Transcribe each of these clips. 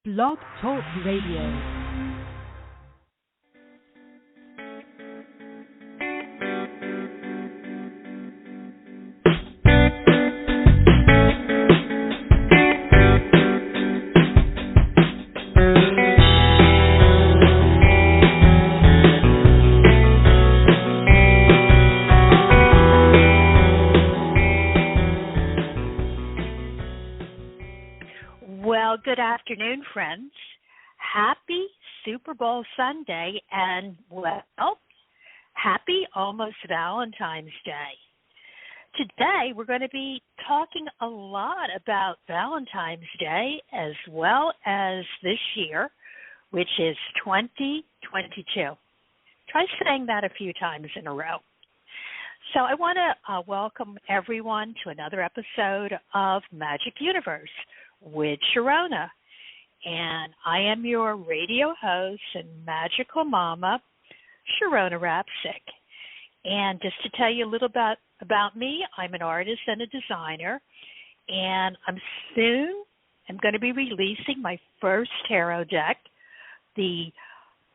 Blog Talk Radio. Well, good afternoon, friends. Happy Super Bowl Sunday, and, well, happy almost Valentine's Day. Today, we're going to be talking a lot about Valentine's Day as well as this year, which is 2022. Try saying that a few times in a row. So I want to welcome everyone to another episode of Magic Universe with Sharonah. And I am your radio host and magical mama, Sharonah Rapseik. And just to tell you a little bit about me, I'm an artist and a designer, and I'm going to be releasing my first tarot deck, the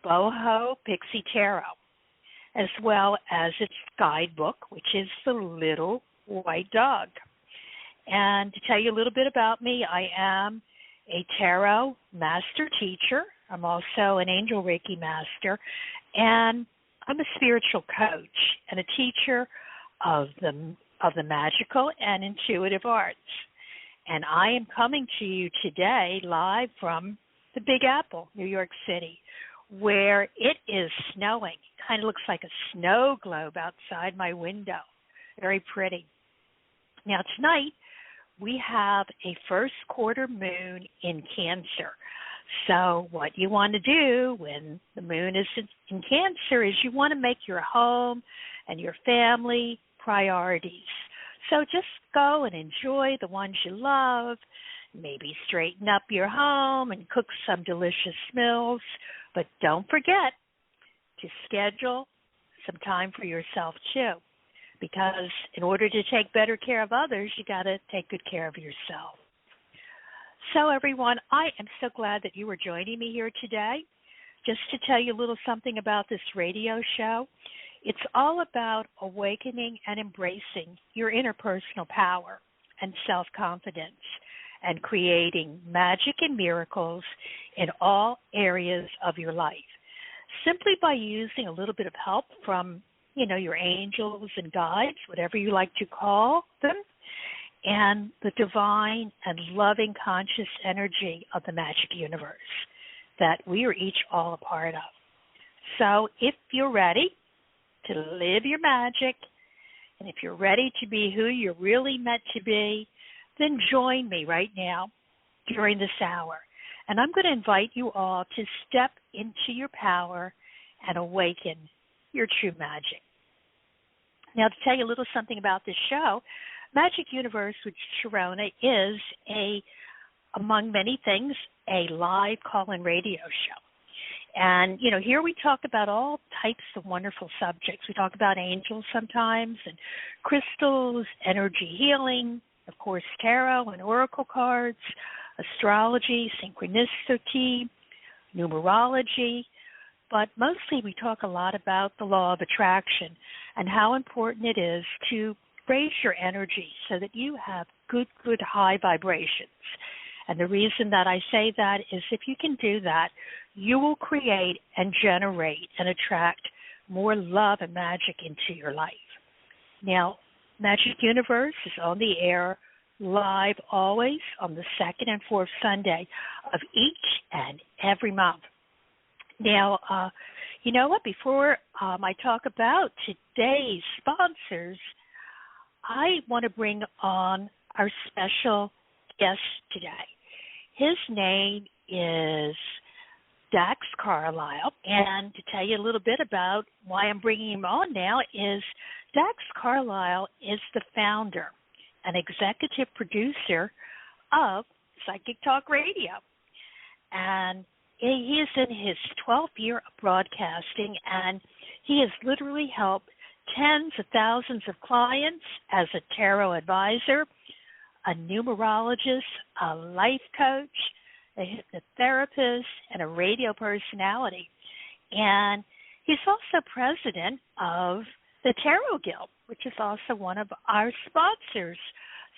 Boho Pixie Tarot, as well as its guidebook, which is the Little White Dog. And to tell you a little bit about me, I am a tarot master teacher. I'm also an angel Reiki master, and I'm a spiritual coach and a teacher of the magical and intuitive arts. And I am coming to you today live from the Big Apple, New York City, where it is snowing. It kind of looks like a snow globe outside my window. Very pretty. Now, tonight, we have a first quarter moon in Cancer. So what you want to do when the moon is in Cancer is you want to make your home and your family priorities. So just go and enjoy the ones you love, maybe straighten up your home and cook some delicious meals. But don't forget to schedule some time for yourself too. Because in order to take better care of others, you got to take good care of yourself. So, everyone, I am so glad that you are joining me here today. Just to tell you a little something about this radio show, it's all about awakening and embracing your interpersonal power and self-confidence and creating magic and miracles in all areas of your life. Simply by using a little bit of help from your angels and guides, whatever you like to call them, and the divine and loving conscious energy of the magic universe that we are each all a part of. So if you're ready to live your magic, and if you're ready to be who you're really meant to be, then join me right now during this hour. And I'm going to invite you all to step into your power and awaken your true magic. Now, to tell you a little something about this show, Magic Universe with Sharonah is among many things, a live call-in radio show. And, here we talk about all types of wonderful subjects. We talk about angels sometimes and crystals, energy healing, of course, tarot and oracle cards, astrology, synchronicity, numerology. But mostly we talk a lot about the law of attraction and how important it is to raise your energy so that you have good high vibrations. And the reason that I say that is if you can do that, you will create and generate and attract more love and magic into your life. Now, Magic Universe is on the air live always on the second and fourth Sunday of each and every month. Now, you know what? Before I talk about today's sponsors, I want to bring on our special guest today. His name is Dax Carlisle, and to tell you a little bit about why I'm bringing him on now is Dax Carlisle is the founder and executive producer of Psychic Talk Radio, and he is in his 12th year of broadcasting, and he has literally helped tens of thousands of clients as a tarot advisor, a numerologist, a life coach, a hypnotherapist, and a radio personality. And he's also president of the Tarot Guild, which is also one of our sponsors.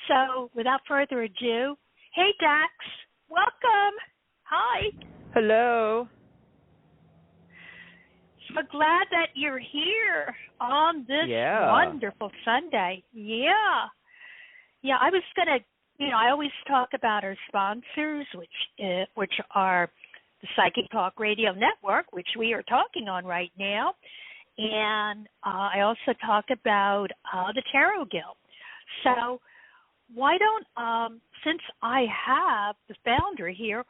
So without further ado, hey, Dax, welcome. Hi. Hello. So glad that you're here on this wonderful Sunday. Yeah, I was going to, I always talk about our sponsors, which are the Psychic Talk Radio Network, which we are talking on right now. And I also talk about the Tarot Guild. So why don't, since I have the founder here,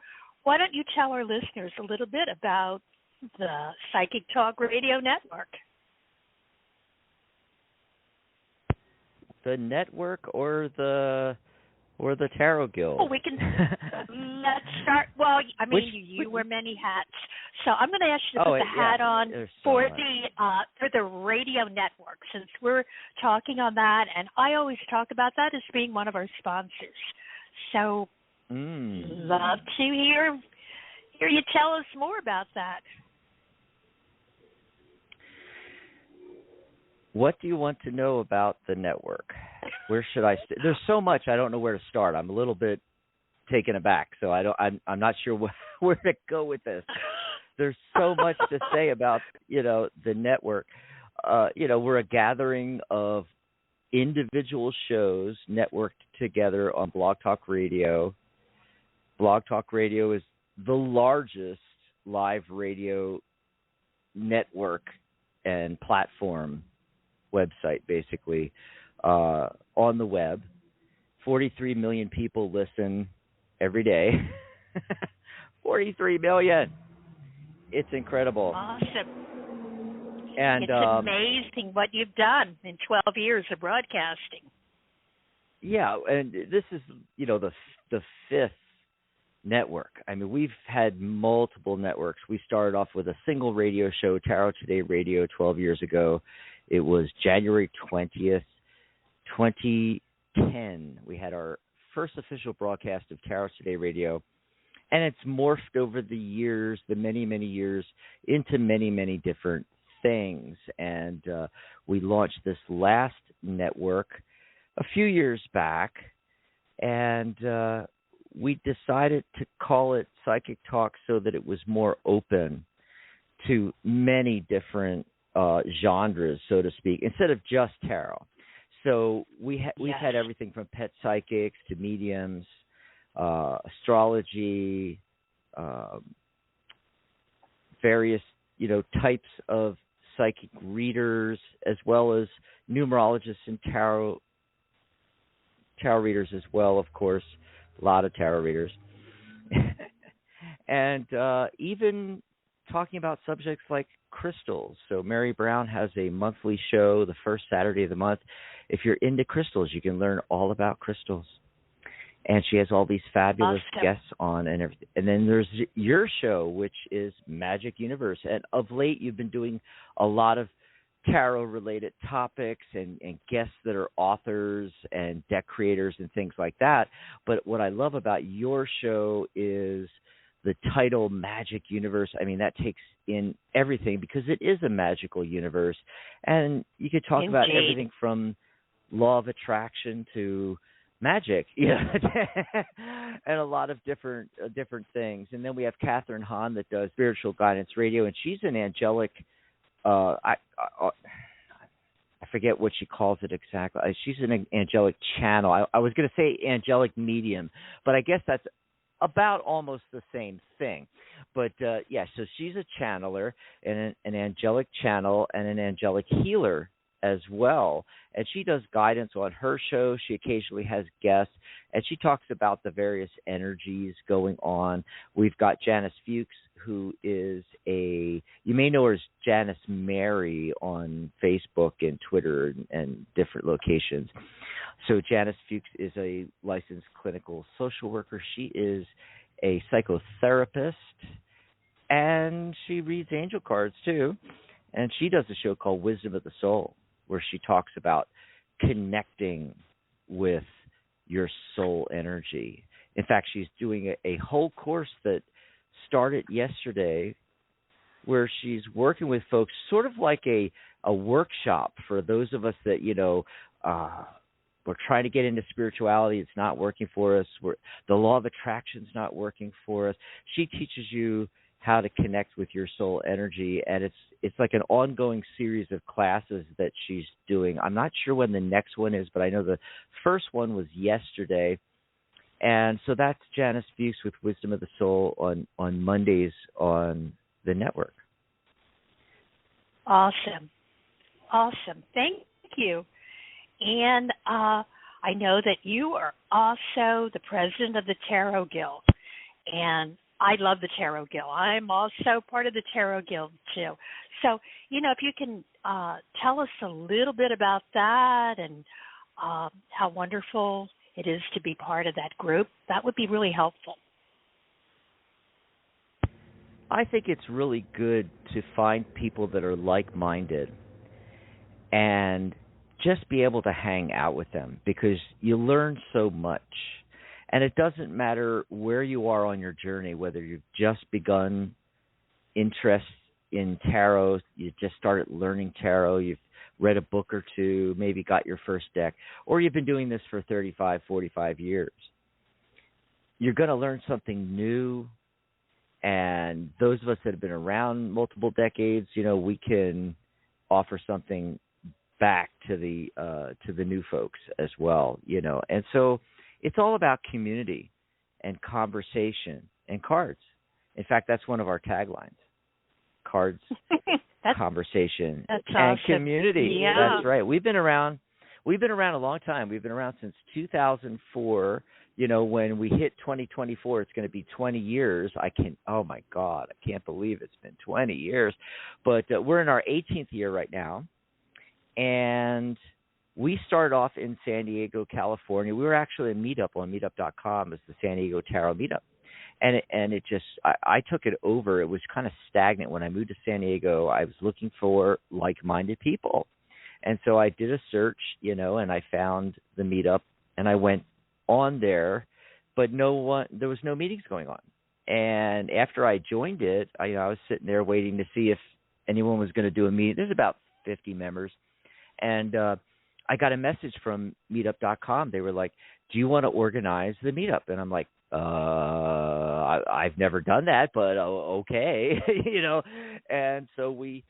why don't you tell our listeners a little bit about the Psychic Talk Radio Network? The network or the Tarot Guild? Oh, we can. Let's start. Well, I mean, you wear many hats, so I'm going to ask you to put the hat on for the radio network, since we're talking on that, and I always talk about that as being one of our sponsors. So, love to hear you tell us more about that. What do you want to know about the network? Where should I start? There's so much I don't know where to start. I'm a little bit taken aback, so I'm not sure where to go with this. There's so much to say about the network. We're a gathering of individual shows networked together on Blog Talk Radio. Blog Talk Radio is the largest live radio network and platform website, basically, on the web. 43 million people listen every day. 43 million. It's incredible. Awesome. And it's amazing what you've done in 12 years of broadcasting. Yeah, and this is, the fifth network. I mean, we've had multiple networks. We started off with a single radio show, Tarot Today Radio, 12 years ago. It was January 20th, 2010. We had our first official broadcast of Tarot Today Radio, and it's morphed over the years, the many, many years, into many, many different things. And we launched this last network a few years back, and we decided to call it Psychic Talk so that it was more open to many different genres, so to speak, instead of just tarot. So we've had everything from pet psychics to mediums, astrology, various types of psychic readers, as well as numerologists and tarot readers as well, of course, a lot of tarot readers, and even talking about subjects like crystals. So Mary Brown has a monthly show the first Saturday of the month. If you're into crystals, you can learn all about crystals. And she has all these fabulous guests on and everything. And then there's your show, which is Magic Universe. And of late, you've been doing a lot of tarot-related topics and guests that are authors and deck creators and things like that. But what I love about your show is the title Magic Universe. I mean, that takes in everything because it is a magical universe. And you could talk about everything from law of attraction to magic, and a lot of different things. And then we have Catherine Hahn that does Spiritual Guidance Radio, and she's an angelic, I forget what she calls it exactly. She's an angelic channel. I was going to say angelic medium, but I guess that's about almost the same thing. But, so she's a channeler and an angelic channel and an angelic healer as well. And she does guidance on her show. She occasionally has guests, and she talks about the various energies going on. We've got Janice Fuchs, who is you may know her as Janice Mary on Facebook and Twitter and different locations. So Janice Fuchs is a licensed clinical social worker. She is a psychotherapist, and she reads angel cards too. And she does a show called Wisdom of the Soul, where she talks about connecting with your soul energy. In fact, she's doing a whole course that started yesterday where she's working with folks sort of like a workshop for those of us that, we're trying to get into spirituality. It's not working for us. The law of attraction is not working for us. She teaches you how to connect with your soul energy, and it's like an ongoing series of classes that she's doing. I'm not sure when the next one is, but I know the first one was yesterday. And so that's Janice Fuchs with Wisdom of the Soul on Mondays on the network. Awesome. Thank you. And I know that you are also the president of the Tarot Guild. And I love the Tarot Guild. I'm also part of the Tarot Guild, too. So, if you can tell us a little bit about that and how wonderful it is to be part of that group, that would be really helpful. I think it's really good to find people that are like-minded and just be able to hang out with them, because you learn so much. And it doesn't matter where you are on your journey, whether you've just begun interest in tarot, you just started learning tarot, you've read a book or two, maybe got your first deck, or you've been doing this for 35, 45 years. You're going to learn something new. And those of us that have been around multiple decades, we can offer something back to the new folks as well, And so it's all about community and conversation and cards. In fact, that's one of our taglines: cards, conversation, and awesome. community. Yeah. That's right. We've been around a long time. We've been around since 2004. When we hit 2024, it's going to be 20 years. Oh my God, I can't believe it's been 20 years. But we're in our 18th year right now. And we started off in San Diego, California. We were actually a meetup on meetup.com as the San Diego Tarot Meetup. And it just, I took it over. It was kind of stagnant. When I moved to San Diego, I was looking for like-minded people. And so I did a search, and I found the meetup, and I went on there, but there was no meetings going on. And after I joined it, I was sitting there waiting to see if anyone was going to do a meeting. There's about 50 members. And I got a message from meetup.com. They were like, do you want to organize the meetup? And I'm like, I've never done that, but okay, And so we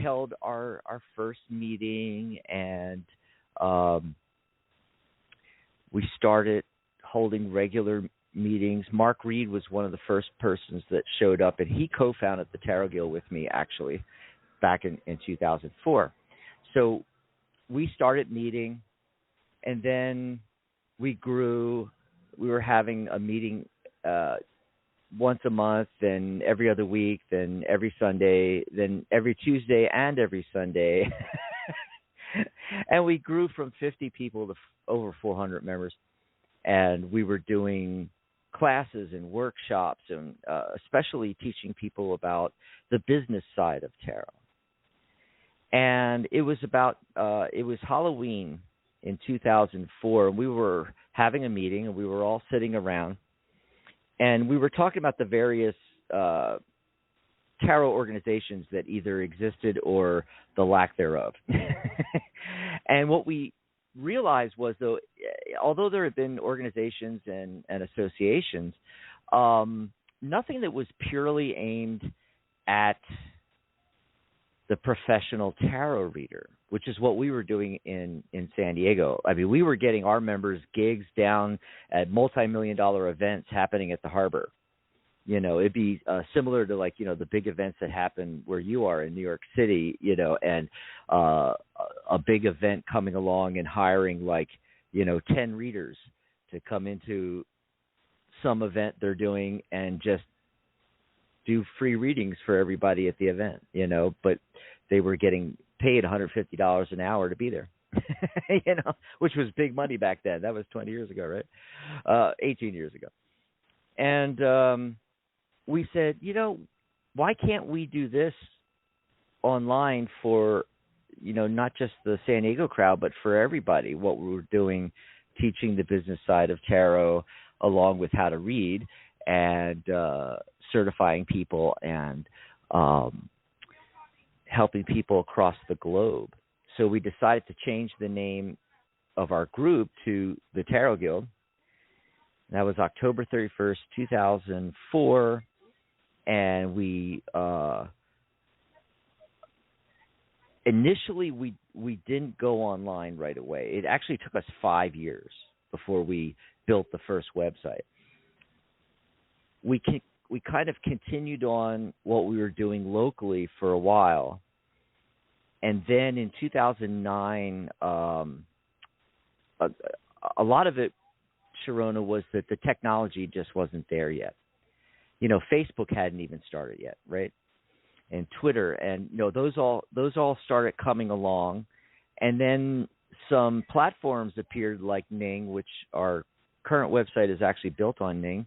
held our first meeting, and we started holding regular meetings. Mark Reed was one of the first persons that showed up, and he co-founded the Tarot Guild with me, actually, back in 2004. So we started meeting, and then we grew. We were having a meeting once a month, then every other week, then every Sunday, then every Tuesday and every Sunday. And we grew from 50 people to over 400 members. And we were doing classes and workshops, and especially teaching people about the business side of tarot. And it was Halloween in 2004, and we were having a meeting, and we were all sitting around, and we were talking about the various tarot organizations that either existed or the lack thereof. And what we realized was, although there had been organizations and associations, nothing that was purely aimed at the professional tarot reader, which is what we were doing in San Diego. I mean, we were getting our members gigs down at multi-million-dollar events happening at the harbor. It'd be similar to the big events that happen where you are in New York City, and a big event coming along and hiring 10 readers to come into some event they're doing and just do free readings for everybody at the event, but they were getting paid $150 an hour to be there, which was big money back then. That was 20 years ago, right? 18 years ago. And we said, why can't we do this online for, not just the San Diego crowd, but for everybody, what we were doing, teaching the business side of tarot, along with how to read and certifying people and helping people across the globe. So we decided to change the name of our group to the Tarot Guild. That was October 31st, 2004, and we initially we didn't go online right away. It actually took us 5 years before we built the first website. We kind of continued on what we were doing locally for a while, and then in 2009, a lot of it, Sharonah, was that the technology just wasn't there yet. You know, Facebook hadn't even started yet, right? And Twitter, and those all started coming along, and then some platforms appeared like Ning, which our current website is actually built on Ning,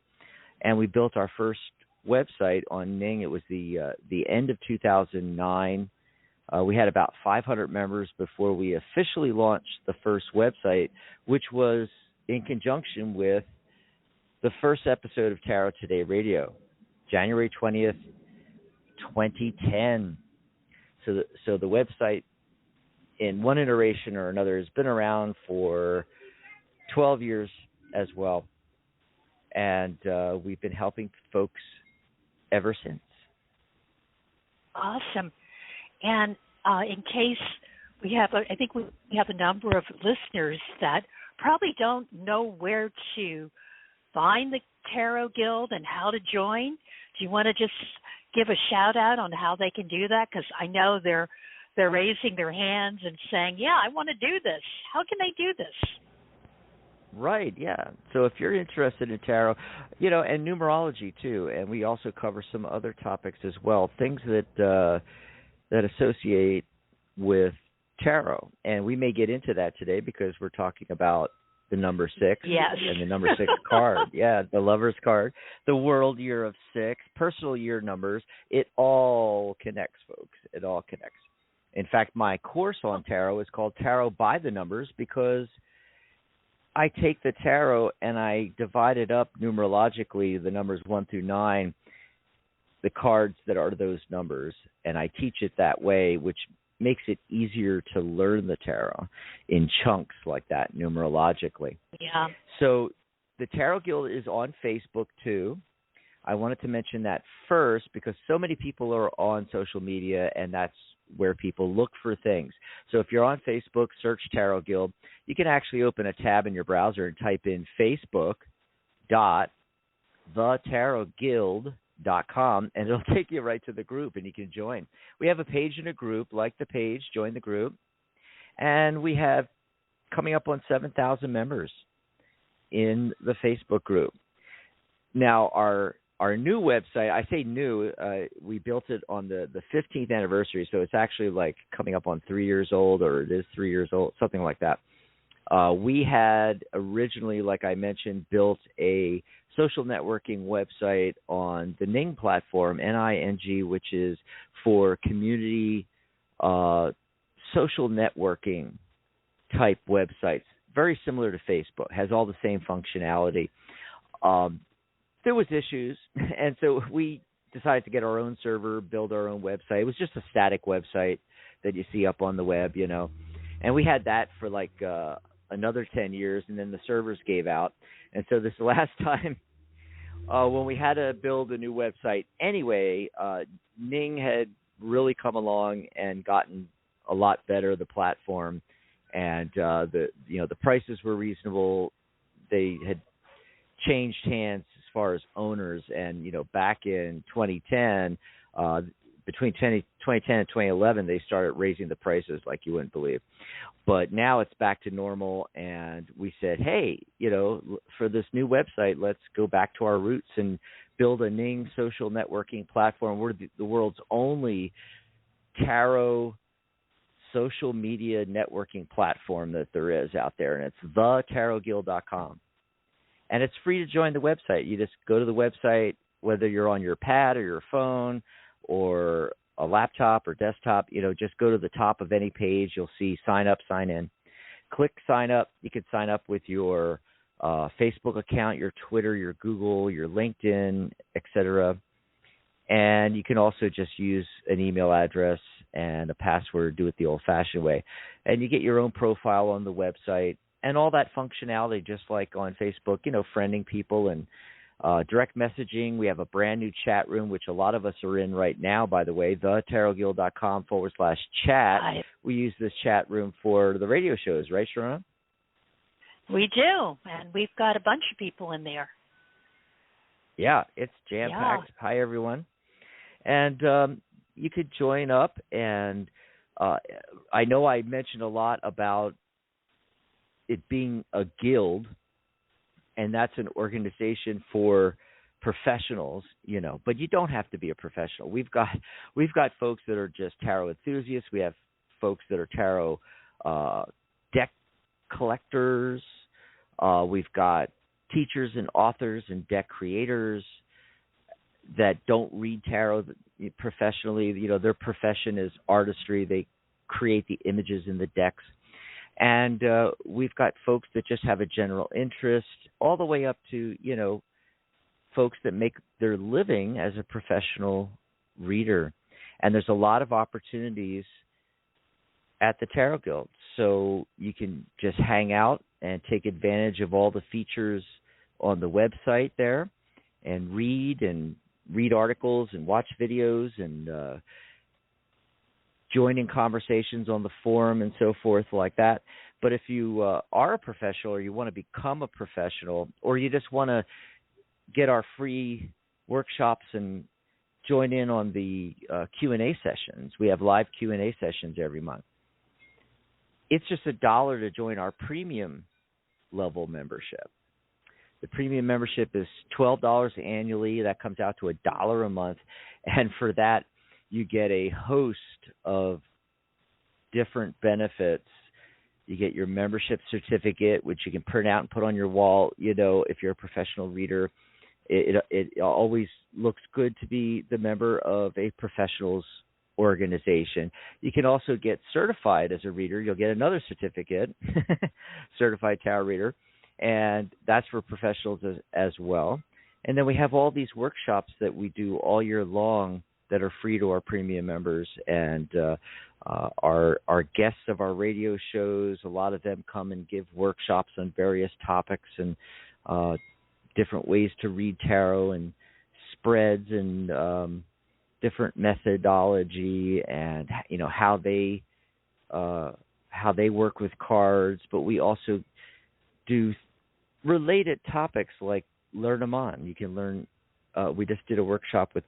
and we built our first website on Ning. It was the end of 2009. We had about 500 members before we officially launched the first website, which was in conjunction with the first episode of Tarot Today Radio, January 20th, 2010. So the website, in one iteration or another, has been around for 12 years as well, and we've been helping folks ever since. Awesome. And in case we have, I think we have a number of listeners that probably don't know where to find the Tarot Guild and how to join. Do you want to just give a shout out on how they can do that? Because I know they're raising their hands and saying, yeah, I want to do this. How can they do this? Right, yeah. So if you're interested in tarot, and numerology too, and we also cover some other topics as well, things that associate with tarot. And we may get into that today because we're talking about the number 6. Yes. And the number 6 card. Yeah, the Lover's card, the World Year of 6, personal year numbers. It all connects, folks. It all connects. In fact, my course on tarot is called Tarot by the Numbers because I take the tarot and I divide it up numerologically, the numbers 1 through 9, the cards that are those numbers, and I teach it that way, which makes it easier to learn the tarot in chunks like that, numerologically. Yeah. So the Tarot Guild is on Facebook, too. I wanted to mention that first because so many people are on social media, and that's where people look for things. So if you're on Facebook, search Tarot Guild. You can actually open a tab in your browser and type in facebook.thetarotguild.com, and it'll take you right to the group, and you can join. We have a page in a group. Like the page, join the group. And we have coming up on 7,000 members in the Facebook group. Now, our new website, I say new, we built it on the 15th anniversary, so it's actually like coming up on 3 years old, or it is 3 years old, something like that. We had originally, like I mentioned, built a social networking website on the Ning platform, Ning, which is for community social networking type websites, very similar to Facebook, has all the same functionality. There was issues, and so we decided to get our own server, build our own website. It was just a static website that you see up on the web, and we had that for like another 10 years, and then the servers gave out. And so this last time, when we had to build a new website anyway, Ning had really come along and gotten a lot better, the platform, and the prices were reasonable. They had changed hands as far as owners, and back in 2010, between 2010 and 2011, they started raising the prices like you wouldn't believe. But now it's back to normal, and we said, hey, for this new website, let's go back to our roots and build a Ning social networking platform. We're the world's only tarot social media networking platform that there is out there, and it's thetarotguild.com. And it's free to join the website. You just go to the website, whether you're on your pad or your phone or a laptop or desktop, just go to the top of any page. You'll see sign up, sign in. Click sign up. You can sign up with your Facebook account, your Twitter, your Google, your LinkedIn, etc. And you can also just use an email address and a password, do it the old-fashioned way. And you get your own profile on the website and all that functionality, just like on Facebook, friending people and direct messaging. We have a brand new chat room, which a lot of us are in right now, by the way, thetarotguild.com/chat. We use this chat room for the radio shows, right, Sharonah? We do, and we've got a bunch of people in there. Yeah, it's jam-packed. Yeah. Hi, everyone. And you could join up, and I know I mentioned a lot about it being a guild, and that's an organization for professionals, but you don't have to be a professional. We've got folks that are just tarot enthusiasts. We have folks that are tarot deck collectors. We've got teachers and authors and deck creators that don't read tarot professionally. Their profession is artistry. They create the images in the decks. And we've got folks that just have a general interest, all the way up to, folks that make their living as a professional reader. And there's a lot of opportunities at the Tarot Guild. So you can just hang out and take advantage of all the features on the website there and read articles and watch videos and join in conversations on the forum and so forth like that. But if you are a professional or you want to become a professional or you just want to get our free workshops and join in on the Q&A sessions, we have live Q&A sessions every month. It's just $1 to join our premium level membership. The premium membership is $12 annually. That comes out to $1 a month. And for that, you get a host of different benefits. You get your membership certificate, which you can print out and put on your wall. If you're a professional reader, it always looks good to be the member of a professional's organization. You can also get certified as a reader. You'll get another certificate, certified tarot reader, and that's for professionals as well. And then we have all these workshops that we do all year long that are free to our premium members, and our guests of our radio shows, a lot of them come and give workshops on various topics and different ways to read tarot and spreads and different methodology and how they work with cards. But we also do related topics like Learn them on. You can learn. We just did a workshop with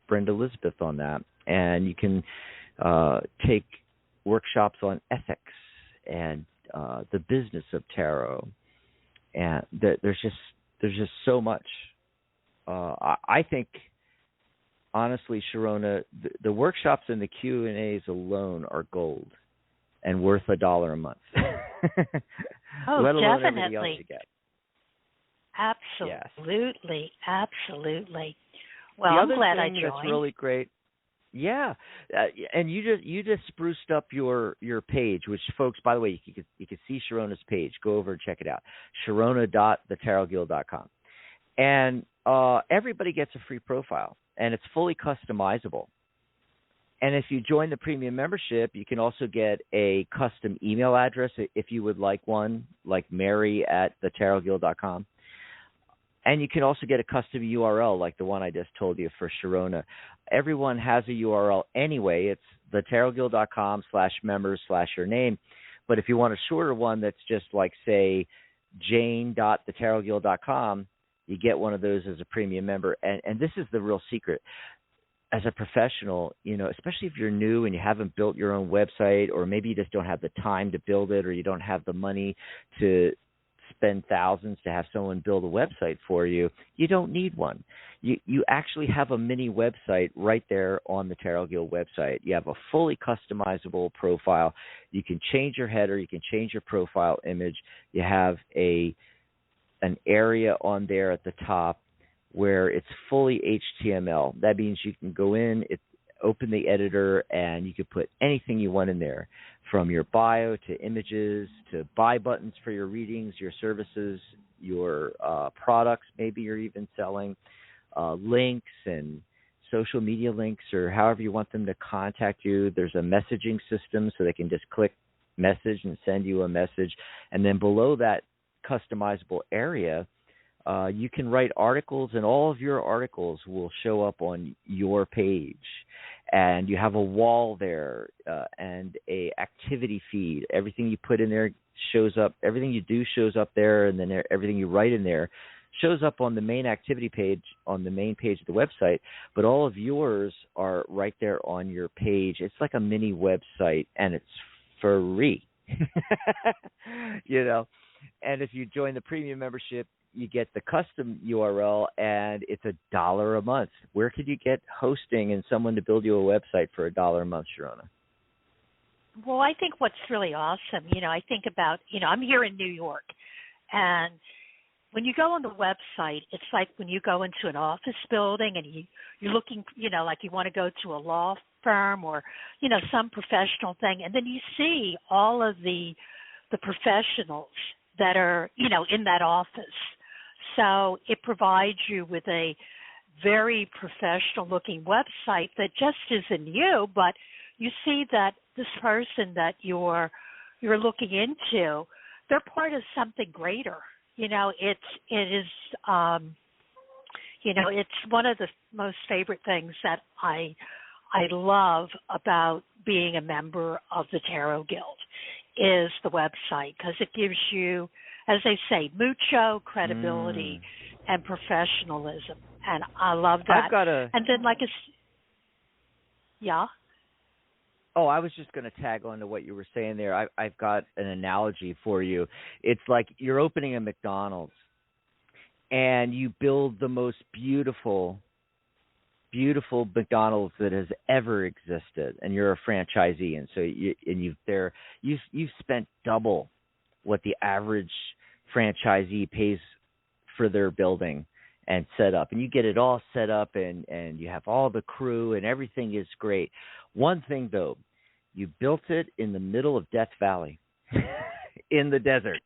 Brenda Elizabeth on that, and you can take workshops on ethics and the business of tarot, and there's just so much. I think, honestly, Sharonah, the workshops and the Q&As alone are gold and worth $1 a month. Oh, let alone definitely. Everything else you get. Absolutely, yes. Absolutely. Well, I'm glad I joined. That's really great. Yeah, and you just spruced up your page, which, folks, by the way, you can see Sharonah's page. Go over and check it out, Sharonah.thetarotguild.com. And everybody gets a free profile, and it's fully customizable. And if you join the premium membership, you can also get a custom email address if you would like one, like Mary@thetarotguild.com. And you can also get a custom URL like the one I just told you for Sharonah. Everyone has a URL anyway. It's thetarotguild.com/members/your name. But if you want a shorter one that's just like, say, jane.thetarotguild.com, you get one of those as a premium member. And this is the real secret. As a professional, especially if you're new and you haven't built your own website, or maybe you just don't have the time to build it, or you don't have the money to spend thousands to have someone build a website for you, you don't need one. You actually have a mini website right there on the Tarot Guild website. You have a fully customizable profile. You can change your header. You can change your profile image. You have an area on there at the top where it's fully HTML. That means you can go in. open the editor, and you could put anything you want in there, from your bio to images to buy buttons for your readings, your services, your products maybe you're even selling, links and social media links, or however you want them to contact you. There's a messaging system so they can just click message and send you a message. And then below that customizable area, you can write articles, and all of your articles will show up on your page. And you have a wall there and a activity feed. Everything you put in there shows up. Everything you do shows up there, and then everything you write in there shows up on the main activity page, on the main page of the website. But all of yours are right there on your page. It's like a mini website, and it's free. You know, and if you join the premium membership, you get the custom URL, and it's $1 a month. Where could you get hosting and someone to build you a website for $1 a month, Sharonah? Well, I think what's really awesome, I think about, I'm here in New York, and when you go on the website, it's like when you go into an office building and you're looking, like you want to go to a law firm or, some professional thing, and then you see all of the professionals that are, in that office. So it provides you with a very professional-looking website that just isn't you, but you see that this person that you're looking into, they're part of something greater. It is, it's one of the most favorite things that I love about being a member of the Tarot Guild is the website, because it gives you, as they say, mucho credibility and professionalism, and I love that. And then, yeah. Oh, I was just going to tag on to what you were saying there. I've got an analogy for you. It's like you're opening a McDonald's, and you build the most beautiful McDonald's that has ever existed, and you're a franchisee, and so you've spent double what the average franchisee pays for their building and set up, and you get it all set up, and you have all the crew, and everything is great. One thing, though, you built it in the middle of Death Valley in the desert.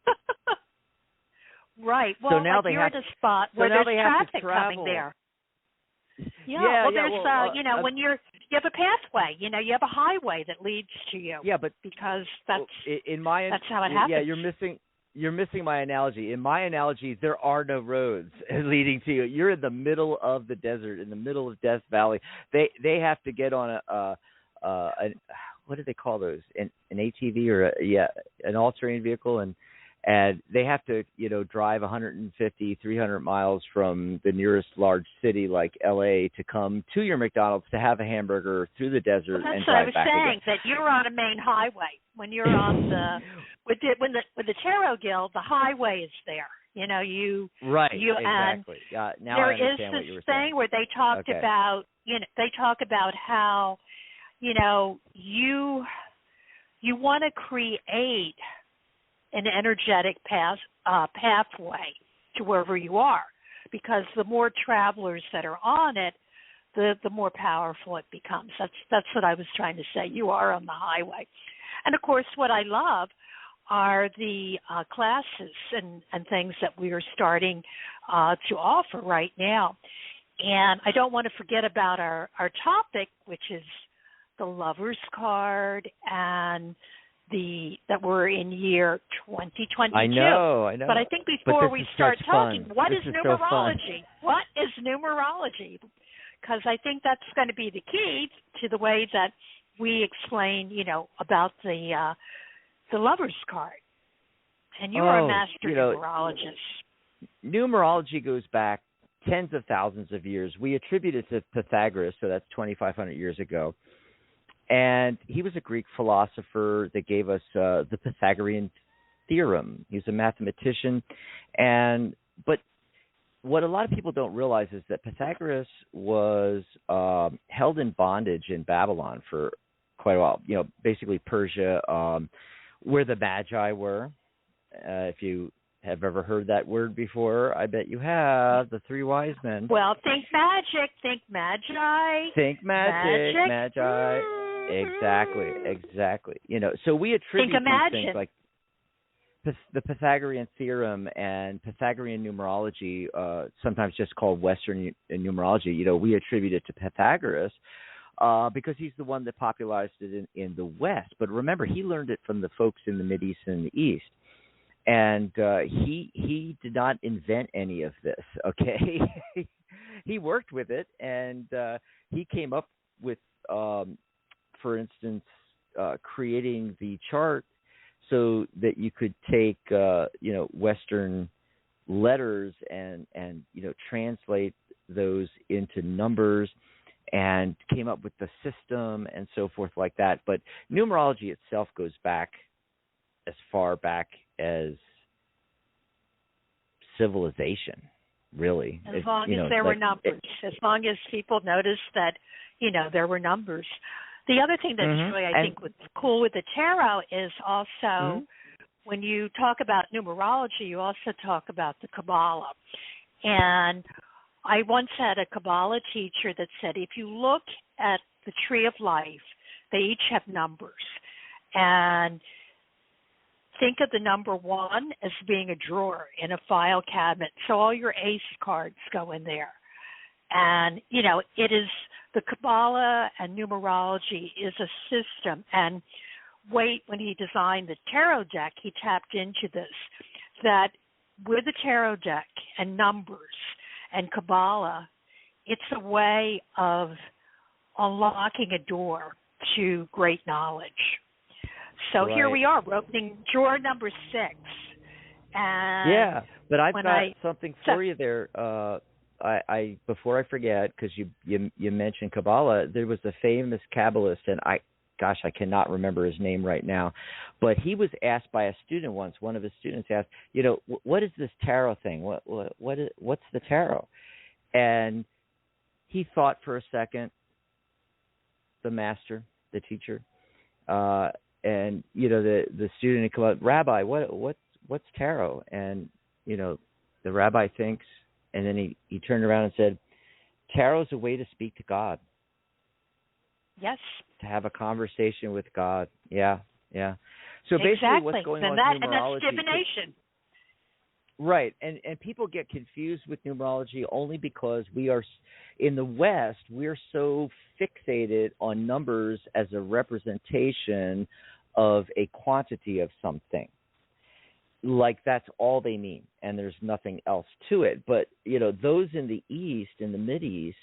Right. Well, so now they you're have at a spot where there's traffic coming there. Yeah. There's when you have a pathway, you have a highway that leads to you. Yeah, but because that's how it happens. Yeah, you're missing my analogy. In my analogy, there are no roads leading to you. You're in the middle of the desert, in the middle of Death Valley. They have to get on a what do they call those? An ATV or an all-terrain vehicle, and they have to drive 150, 300 miles from the nearest large city like LA to come to your McDonald's to have a hamburger through the desert and drive back again. That's what I was saying, that you're on a main highway. When you're on with the Tarot Guild, the highway is there. Exactly. Now I understand what you were saying. There is this thing where they talked about, they talk about how, you want to create an energetic pathway to wherever you are, because the more travelers that are on it, the more powerful it becomes. That's what I was trying to say. You are on the highway. And, of course, what I love are the classes and things that we are starting to offer right now. And I don't want to forget about our topic, which is the Lover's Card, and that we're in year 2022. I know. But I think before we start talking, what is numerology? What is numerology? Because I think that's going to be the key to the way that we explain, about the Lover's Card. And you are a master numerologist. Numerology goes back tens of thousands of years. We attribute it to Pythagoras, so that's 2,500 years ago. And he was a Greek philosopher that gave us the Pythagorean theorem. He was a mathematician. But what a lot of people don't realize is that Pythagoras was held in bondage in Babylon for quite a while, basically Persia, where the Magi were. If you have ever heard that word before? I bet you have. The three wise men. Well, think magic, think magi. Think magic. Magi. Exactly. So we attribute these things like the Pythagorean theorem and Pythagorean numerology, sometimes just called Western numerology. We attribute it to Pythagoras because he's the one that popularized it in the West. But remember, he learned it from the folks in the Mideast and the East. And he did not invent any of this, okay? He worked with it, and he came up with, for instance, creating the chart so that you could take, Western letters and translate those into numbers, and came up with the system and so forth like that. But numerology itself goes back as far back as civilization, really. As long as there were numbers, as long as people noticed that, there were numbers. The other thing that's really, I think, what's cool with the tarot is also when you talk about numerology, you also talk about the Kabbalah. And I once had a Kabbalah teacher that said, if you look at the tree of life, they each have numbers. And think of the number 1 as being a drawer in a file cabinet. So all your ace cards go in there. And, it is the Kabbalah and numerology is a system. And Waite, when he designed the tarot deck, he tapped into this, that with the tarot deck and numbers and Kabbalah, it's a way of unlocking a door to great knowledge. So Here we are, we're opening drawer number 6. And but I've got something for you there. I before I forget, because you mentioned Kabbalah, there was a famous Kabbalist, and I cannot remember his name right now, but he was asked by a student once. One of his students asked, what is this tarot thing? What's the tarot? And he thought for a second. The master, the teacher. And the student would come up, Rabbi, what's tarot? And the rabbi thinks, and then he turned around and said, tarot is a way to speak to God. Yes. To have a conversation with God. Yeah. So basically, what's going on with numerology? And that's divination. Right, and people get confused with numerology only because we are, in the West, we're so fixated on numbers as a representation of a quantity of something. Like that's all they mean, and there's nothing else to it. But, those in the East, in the Mideast,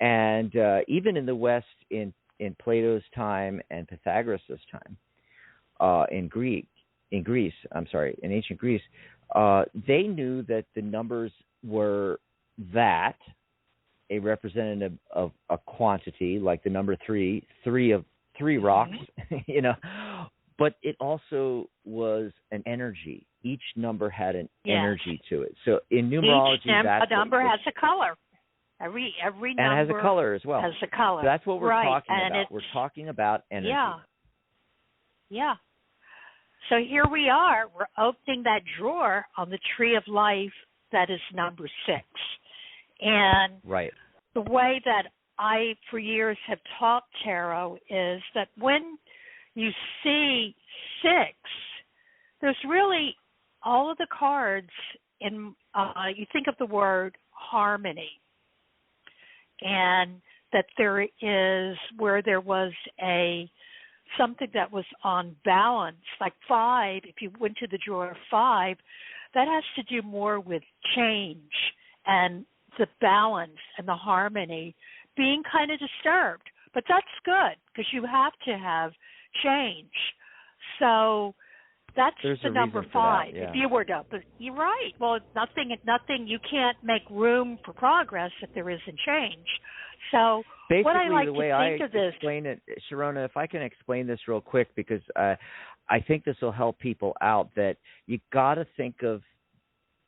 and even in the West, in Plato's time and Pythagoras' time, in ancient Greece, they knew that the numbers were a representative of a quantity, like the number 3 of 3 rocks, but it also was an energy. Each number had an energy to it. So in numerology, a number has a color. Every number and has a color as well. Has a color. So that's what we're talking about. We're talking about energy. Yeah. So here we are. We're opening that drawer on the tree of life that is number 6. And the way that I, for years, have taught tarot is that when you see 6, there's really all of the cards in, you think of the word harmony. And that there is, where there was something that was on balance, like 5, if you went to the drawer 5, that has to do more with change and the balance and the harmony being kind of disturbed. But that's good because you have to have change. So that's the number 5. If you were to, but you're right. Well, nothing. You can't make room for progress if there isn't change. So basically, what I like the way to think of this, explain it, Sharonah, if I can explain this real quick, because I think this will help people out, that you got to think of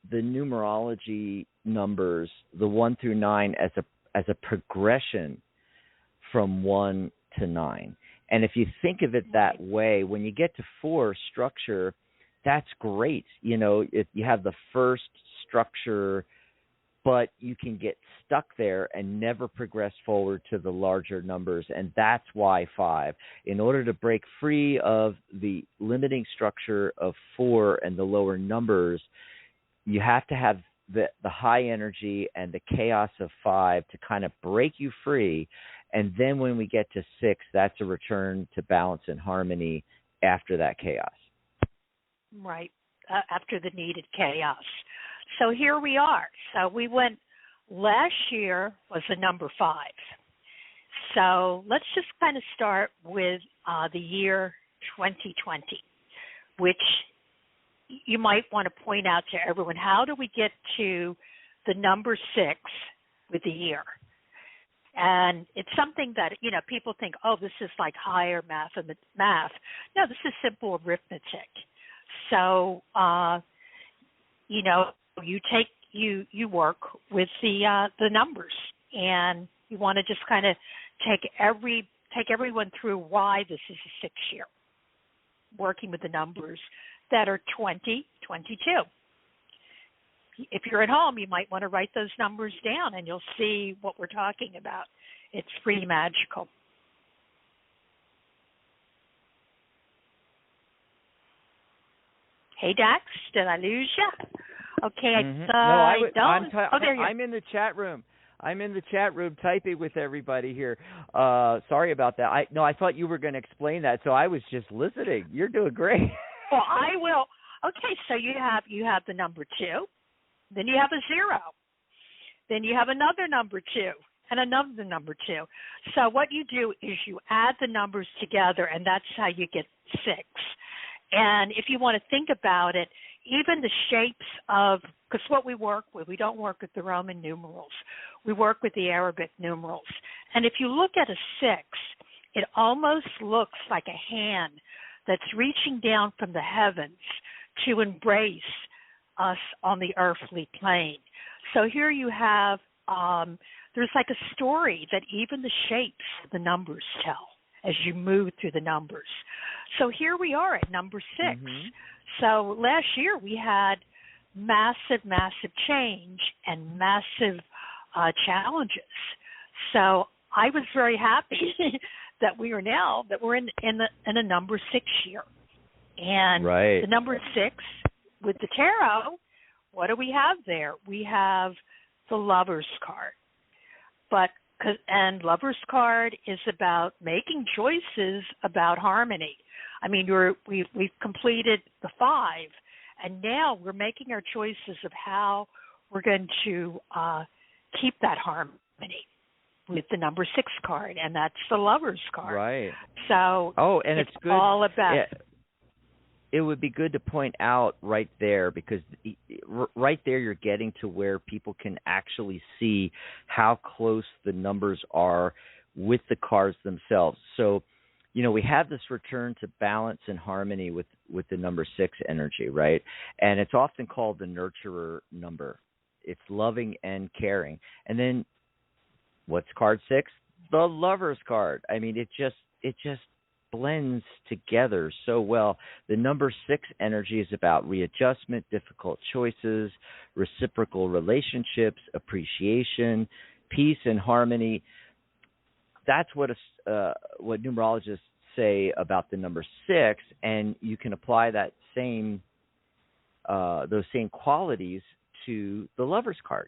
the numerology numbers, the 1 through 9, as a progression from 1 to 9. And if you think of it that way, when you get to 4, structure, that's great. You know, you have the first structure, but you can get stuck there and never progress forward to the larger numbers. And that's why 5. In order to break free of the limiting structure of 4 and the lower numbers, you have to have the high energy and the chaos of 5 to kind of break you free. And then when we get to 6, that's a return to balance and harmony after that chaos. Right, after the needed chaos. So here we are. So we went, last year was the number 5. So let's just kind of start with the year 2020, which you might want to point out to everyone. How do we get to the number 6 with the year? And it's something that, you know, people think, oh, this is like higher math. No, this is simple arithmetic. So, you know, you work with the numbers, and you want to just kind of take everyone through why this is a 6 year, working with the numbers that are 20, 22. If you're at home, you might want to write those numbers down, and you'll see what we're talking about. It's pretty magical. Hey, Dax, did I lose you? Okay, I'm in the chat room. I'm in the chat room typing with everybody here. Sorry about that. I thought you were going to explain that, so I was just listening. You're doing great. Well, I will. Okay, so you have the number 2, then you have a 0, then you have another number 2, and another number 2. So what you do is you add the numbers together, and that's how you get 6. And if you want to think about it, even the shapes of, because what we work with, we don't work with the Roman numerals. We work with the Arabic numerals. And if you look at a 6, it almost looks like a hand that's reaching down from the heavens to embrace us on the earthly plane. So here you have, there's like a story that even the shapes of the numbers tell as you move through the numbers. So here we are at number 6. Mm-hmm. So last year we had massive change and massive challenges. So I was very happy that we're in a number 6 year. And the number 6 with the tarot, what do we have there? We have the Lover's card. And Lover's card is about making choices about harmony. I mean, we've completed the 5, and now we're making our choices of how we're going to keep that harmony with the number 6 card, and that's the Lover's card. Right. So it's good. All about. Yeah. It would be good to point out right there, because right there you're getting to where people can actually see how close the numbers are with the cards themselves. So, you know, we have this return to balance and harmony with the number 6 energy, right? And it's often called the nurturer number. It's loving and caring. And then what's card 6? The Lover's card. I mean, it just blends together so well. The number 6 energy is about readjustment, difficult choices, reciprocal relationships, appreciation, peace and harmony. That's what numerologists say about the number 6, and you can apply that those same qualities to the Lover's card.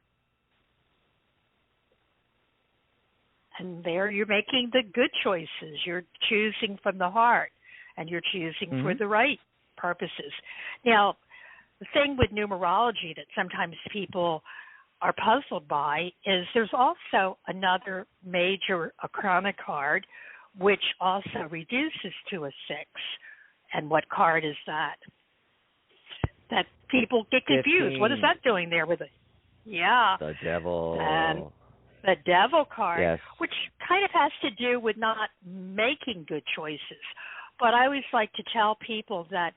And there you're making the good choices. You're choosing from the heart, and you're choosing for the right purposes. Now, the thing with numerology that sometimes people are puzzled by is there's also another major arcana card, which also reduces to a 6. And what card is that? That people get confused. 15. What is that doing there with it? Yeah. The Devil. And the Devil card, yes. Which kind of has to do with not making good choices. But I always like to tell people that,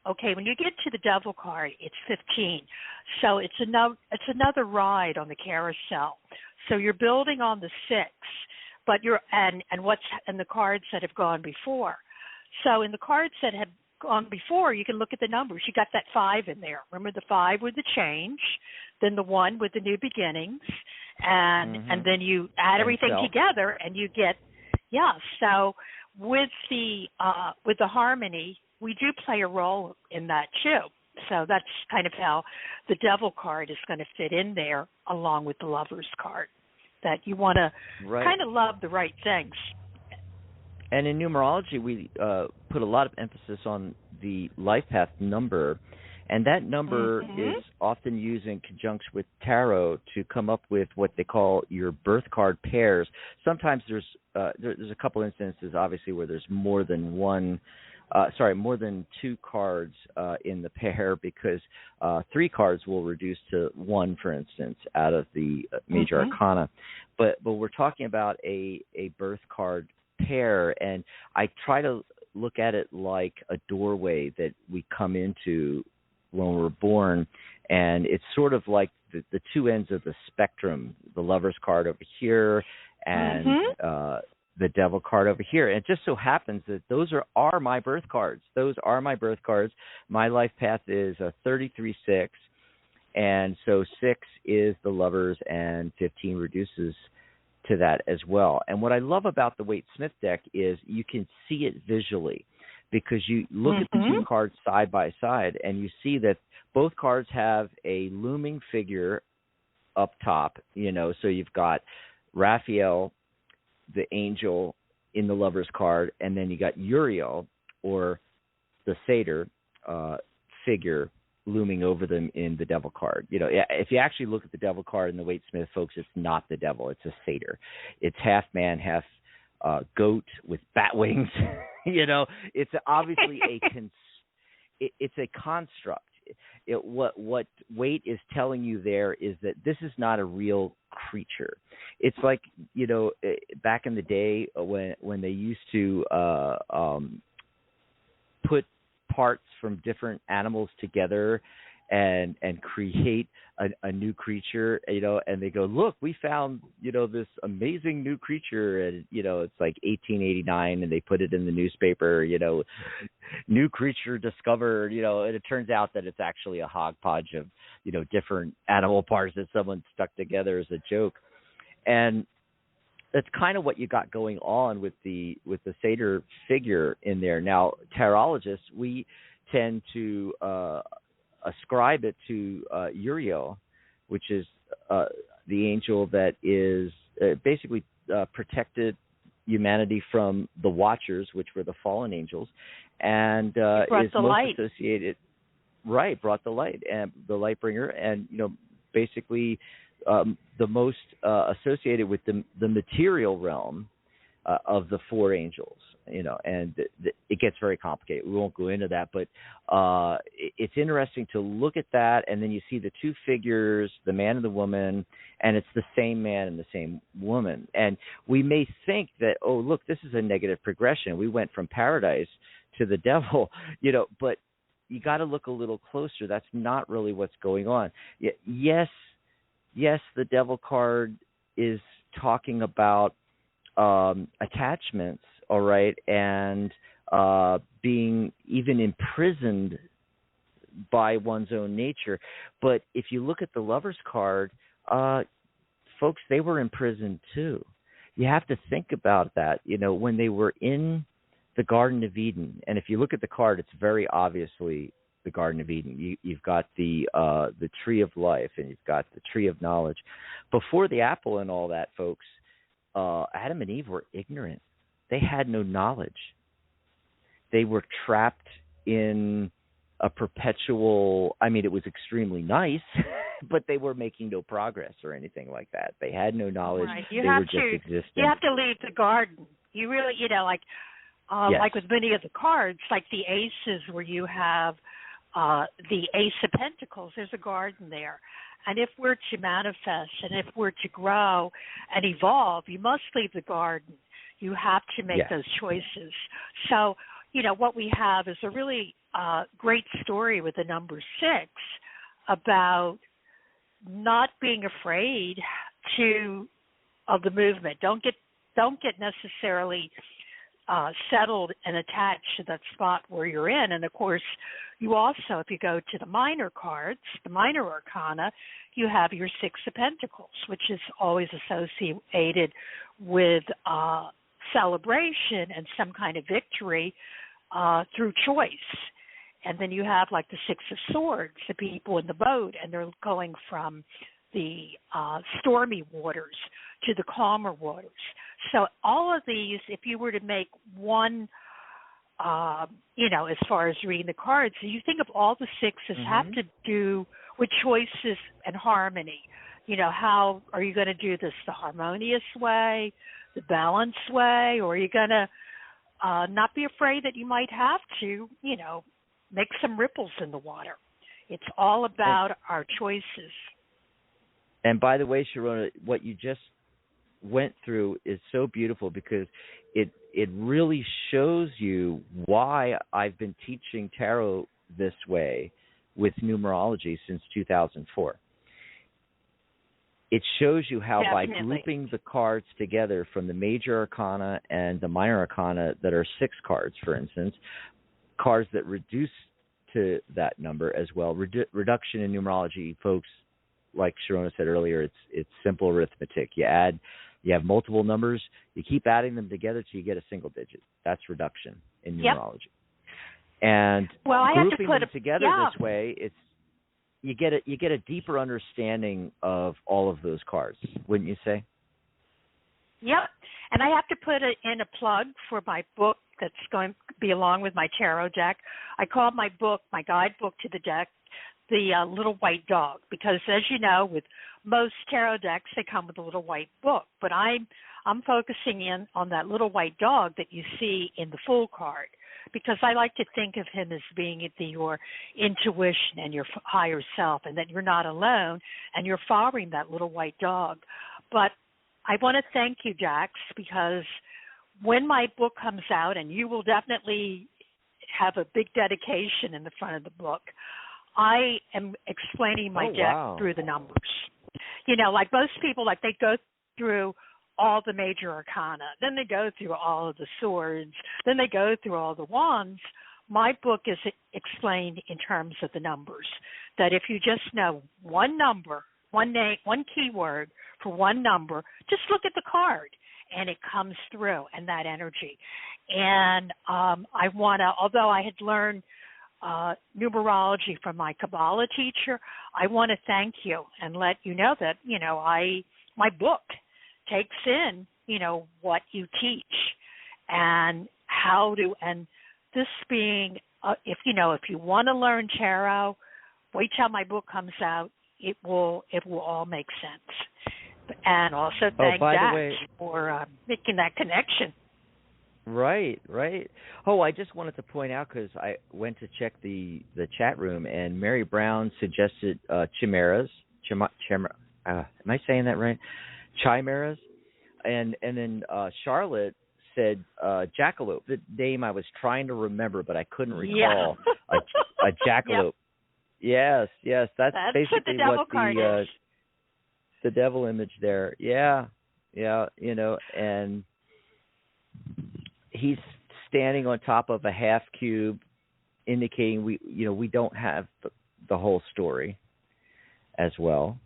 okay, when you get to the Devil card, it's 15. So it's another ride on the carousel. So you're building on the 6, but and the cards that have gone before. So in the cards that on before, you can look at the numbers. You got that 5 in there. Remember the 5 with the change, then the 1 with the new beginnings, and then you add everything together, and you get So with the harmony, we do play a role in that too. So that's kind of how the Devil card is going to fit in there, along with the Lover's card. That you want to kind of love the right things. And in numerology, we put a lot of emphasis on the life path number, and that number is often used in conjunction with tarot to come up with what they call your birth card pairs. Sometimes there's a couple instances, obviously, where there's more than more than 2 cards in the pair, because 3 cards will reduce to 1, for instance, out of the major arcana. But we're talking about a birth card pair, and I try to look at it like a doorway that we come into when we're born, and it's sort of like the 2 ends of the spectrum, the Lover's card over here and the Devil card over here. And it just so happens that those are my birth cards. Those are my birth cards. My life path is a 33-6, and so 6 is the Lovers, and 15 reduces to that as well. And what I love about the Waite-Smith deck is you can see it visually, because you look at the 2 cards side by side, and you see that both cards have a looming figure up top, so you've got Raphael, the angel, in the Lover's card, and then you got Uriel, or the satyr figure, looming over them in the Devil card. If you actually look at the Devil card in the Waite-Smith, folks, it's not the devil, it's a satyr. It's half man, half goat with bat wings. It's obviously it's a construct. What Waite is telling you there is that this is not a real creature. It's like, back in the day when they used to put parts from different animals together and create a new creature, and they go, look, we found, this amazing new creature, and, it's like 1889, and they put it in the newspaper, new creature discovered, and it turns out that it's actually a hodgepodge of, different animal parts that someone stuck together as a joke. And that's kind of what you got going on with the satyr figure in there. Now, tarologists, we tend to ascribe it to Uriel, which is the angel that is basically protected humanity from the Watchers, which were the fallen angels, and is most light. Associated. Right, brought the light, and the light bringer, and basically the most associated with the material realm of the 4 angels. And it gets very complicated. We won't go into that, but it's interesting to look at that, and then you see the 2 figures, the man and the woman, and it's the same man and the same woman. And we may think that, oh, look, this is a negative progression. We went from paradise to the devil, but you got to look a little closer. That's not really what's going on. Yes, the Devil card is talking about attachments, all right, and being even imprisoned by one's own nature. But if you look at the Lover's card, folks, they were imprisoned too. You have to think about that, when they were in the Garden of Eden. And if you look at the card, it's very obviously the Garden of Eden. You've got the tree of life, and you've got the tree of knowledge. Before the apple and all that, folks, Adam and Eve were ignorant. They had no knowledge. They were trapped in a perpetual, it was extremely nice, but they were making no progress or anything like that. They had no knowledge. Right. They were just existing. You have to leave the garden. You really, like with many of the cards, like the aces, where you have the Ace of Pentacles, there's a garden there. And if we're to manifest, and if we're to grow and evolve, you must leave the garden. You have to make those choices. So, what we have is a really great story with the number 6 about not being afraid of the movement. Don't get necessarily settled and attached to that spot where you're in. And of course, you also, if you go to the minor cards, the minor arcana, you have your Six of Pentacles, which is always associated with celebration and some kind of victory through choice. And then you have like the Six of Swords, the people in the boat, and they're going from the stormy waters to the calmer waters. So all of these, if you were to make one, as far as reading the cards, you think of all the sixes have to do with choices and harmony. How are you going to do this the harmonious way, the balanced way, or are you going to not be afraid that you might have to, make some ripples in the water? It's all about our choices. And by the way, Sharonah, what you just went through is so beautiful because it really shows you why I've been teaching tarot this way with numerology since 2004. It shows you how by grouping the cards together from the major arcana and the minor arcana that are 6 cards, for instance, cards that reduce to that number as well. Reduction in numerology, folks, like Sharonah said earlier, it's simple arithmetic. You have multiple numbers, you keep adding them together till you get a single digit. That's reduction in numerology. And grouping them together this way, you get a deeper understanding of all of those cards, wouldn't you say? Yep. And I have to put in a plug for my book that's going to be along with my tarot deck. I call my book, my guidebook to the deck, the Little White Dog, because as you know, with most tarot decks, they come with a little white book. But I'm focusing in on that little white dog that you see in the Fool card, because I like to think of him as being your intuition and your higher self, and that you're not alone and you're following that little white dog. But I want to thank you, Dax, because when my book comes out, and you will definitely have a big dedication in the front of the book, I am explaining my deck through the numbers. Like most people, like they go through all the major arcana, then they go through all of the swords, then they go through all the wands. My book is explained in terms of the numbers, that if you just know one number, one name, one keyword for one number, just look at the card and it comes through, and that energy. And I want to, although I had learned numerology from my Kabbalah teacher, I want to thank you and let you know that, my book takes in, what you teach and how to, and this being, if you want to learn tarot, wait till my book comes out. It will all make sense. And also thank Dax for making that connection. Right. Oh, I just wanted to point out, because I went to check the chat room, and Mary Brown suggested chimeras. Am I saying that right? Chimeras. And then Charlotte said jackalope, the name I was trying to remember, but I couldn't recall. A jackalope. Yep. Yes. That's basically what the devil image there. Yeah, and he's standing on top of a half cube, indicating we don't have the whole story as well.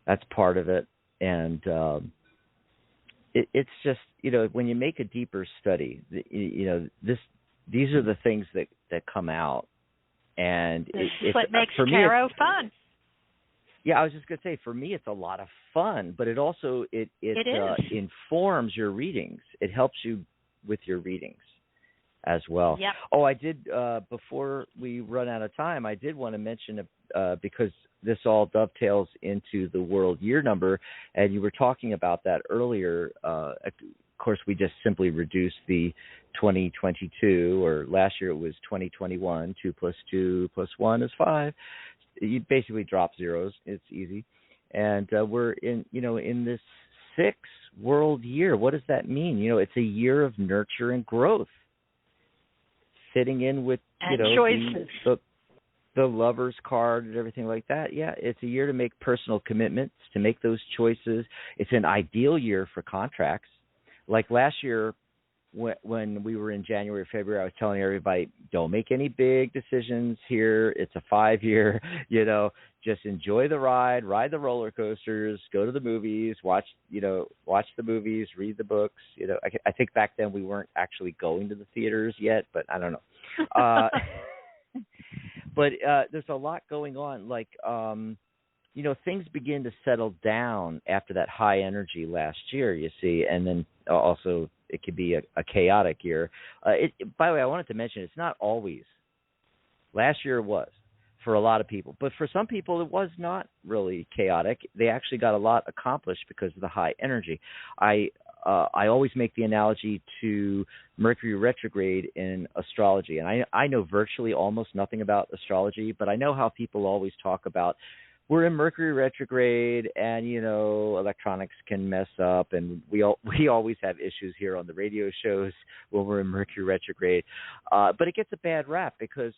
That's part of it, and it's just when you make a deeper study, these are the things that come out, and it's what makes tarot fun. Yeah, I was just going to say, for me, it's a lot of fun, but it also it informs your readings. It helps you with your readings as well. Yep. Oh, I did, before we run out of time, I did want to mention, because this all dovetails into the world year number, and you were talking about that earlier. Of course, we just simply reduced the 2022, or last year it was 2021, 2 plus 2 plus 1 is 5. You basically drop zeros. It's easy. And we're in this 6 world year. What does that mean? It's a year of nurture and growth. Fitting in with, choices. The lover's card and everything like that. Yeah, it's a year to make personal commitments, to make those choices. It's an ideal year for contracts. Like last year, when we were in January, February, I was telling everybody, don't make any big decisions here. It's a 5-year, just enjoy the ride the roller coasters, go to the movies, watch the movies, read the books. I think back then we weren't actually going to the theaters yet, but I don't know. But there's a lot going on. Like, things begin to settle down after that high energy last year, you see, and then also it could be a chaotic year. By the way, I wanted to mention, it's not always. Last year it was for a lot of people, but for some people it was not really chaotic. They actually got a lot accomplished because of the high energy. I always make the analogy to Mercury retrograde in astrology, and I know virtually almost nothing about astrology, but I know how people always talk about, we're in Mercury retrograde, and electronics can mess up, and we always have issues here on the radio shows when we're in Mercury retrograde. But it gets a bad rap because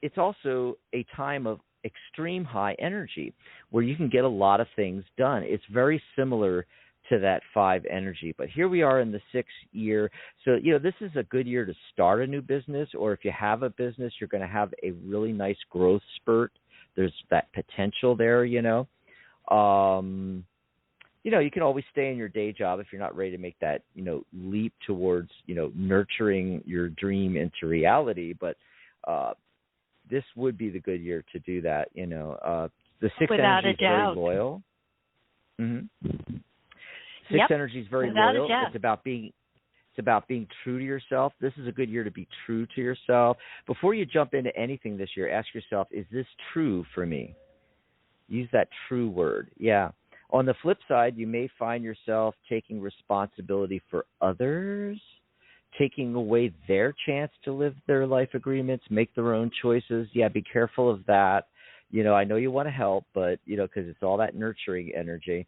it's also a time of extreme high energy where you can get a lot of things done. It's very similar to that 5 energy, but here we are in the 6th year. So this is a good year to start a new business, or if you have a business, you're going to have a really nice growth spurt. There's that potential there, You can always stay in your day job if you're not ready to make that, leap towards, nurturing your dream into reality. But this would be the good year to do that, The 6th energy is very loyal. Mm-hmm. 6th energy is very loyal. It's about being true to yourself. This is a good year to be true to yourself. Before you jump into anything this year, ask yourself, is this true for me? Use that true word. Yeah. On the flip side, you may find yourself taking responsibility for others, taking away their chance to live their life agreements, make their own choices. Yeah, be careful of that. I know you want to help, but, because it's all that nurturing energy.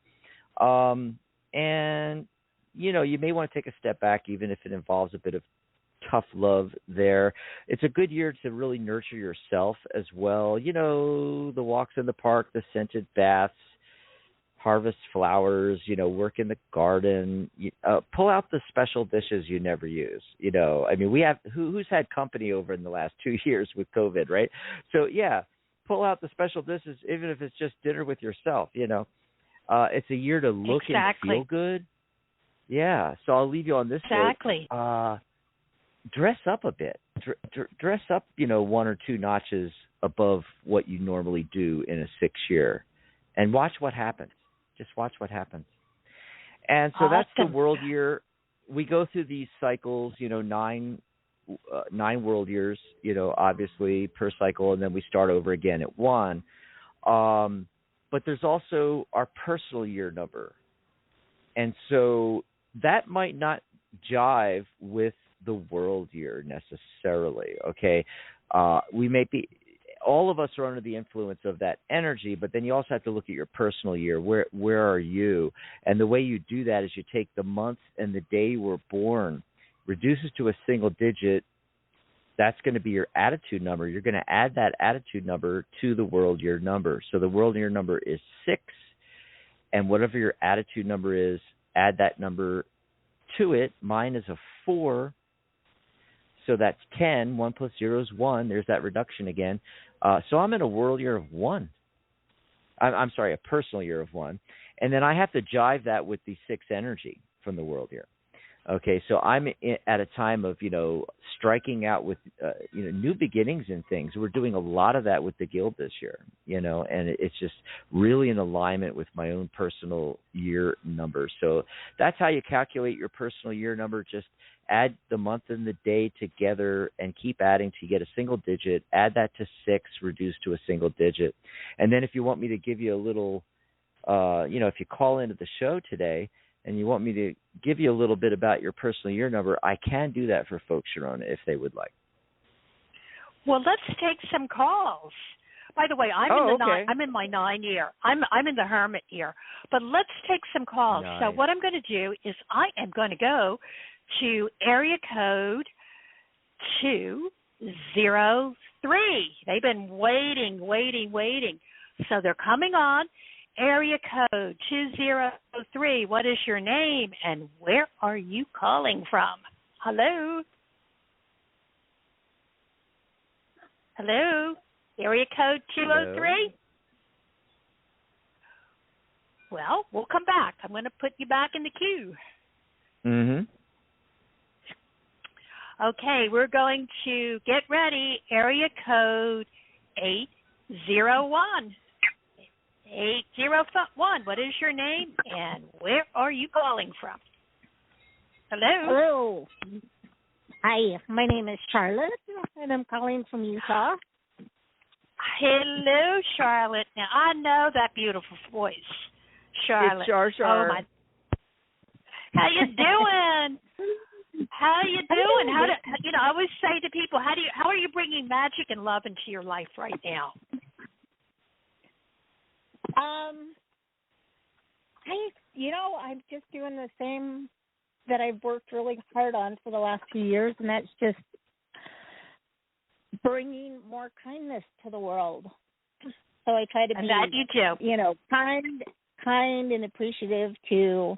And you may want to take a step back, even if it involves a bit of tough love there. It's a good year to really nurture yourself as well. The walks in the park, the scented baths, harvest flowers, work in the garden, pull out the special dishes you never use. We have, who's had company over in the last 2 years with COVID, right? So yeah, pull out the special dishes, even if it's just dinner with yourself, it's a year to look and feel good. Yeah, so I'll leave you on this note. Dress up a bit. Dress up, 1 or 2 notches above what you normally do in a 6th year, and watch what happens. Just watch what happens. And so that's the world year. We go through these cycles, 9 world years, obviously per cycle, and then we start over again at 1. But there's also our personal year number. And so that might not jive with the world year necessarily, okay? All of us are under the influence of that energy, but then you also have to look at your personal year. Where are you? And the way you do that is you take the month and the day you were born, reduce it to a single digit. That's going to be your attitude number. You're going to add that attitude number to the world year number. So the world year number is 6, and whatever your attitude number is, add that number to it. Mine is a 4, so that's 10. 1 plus 0 is 1. There's that reduction again. So I'm in a world year of 1. I'm sorry, a personal year of 1. And then I have to jive that with the 6 energy from the world year. Okay, so I'm at a time of, striking out with, new beginnings and things. We're doing a lot of that with the Guild this year, and it's just really in alignment with my own personal year number. So that's how you calculate your personal year number. Just add the month and the day together and keep adding till you get a single digit. Add that to 6, reduce to a single digit. And then if you want me to give you a little, if you call into the show today, and you want me to give you a little bit about your personal year number, I can do that for folks, Sharonah, if they would like. Well, let's take some calls. By the way, I'm in my 9 year. I'm in the Hermit year. But let's take some calls. Nice. So what I'm going to do is I am going to go to area code 203. They've been waiting. So they're coming on. Area code 203. What is your name and where are you calling from? Hello? Hello? Area code 203? Well, we'll come back. I'm going to put you back in the queue. Mm-hmm. Okay, we're going to get ready. Area code 801. 801. What is your name and where are you calling from? Hello? Hello. Hi, my name is Charlotte, and I'm calling from Utah. Hello, Charlotte. Now, I know that beautiful voice, Charlotte. It's Char. Oh, my. How you doing? How you doing? I always say to people, how are you bringing magic and love into your life right now? I'm just doing the same that I've worked really hard on for the last few years, and that's just bringing more kindness to the world. So I try to be, that you do. Kind and appreciative to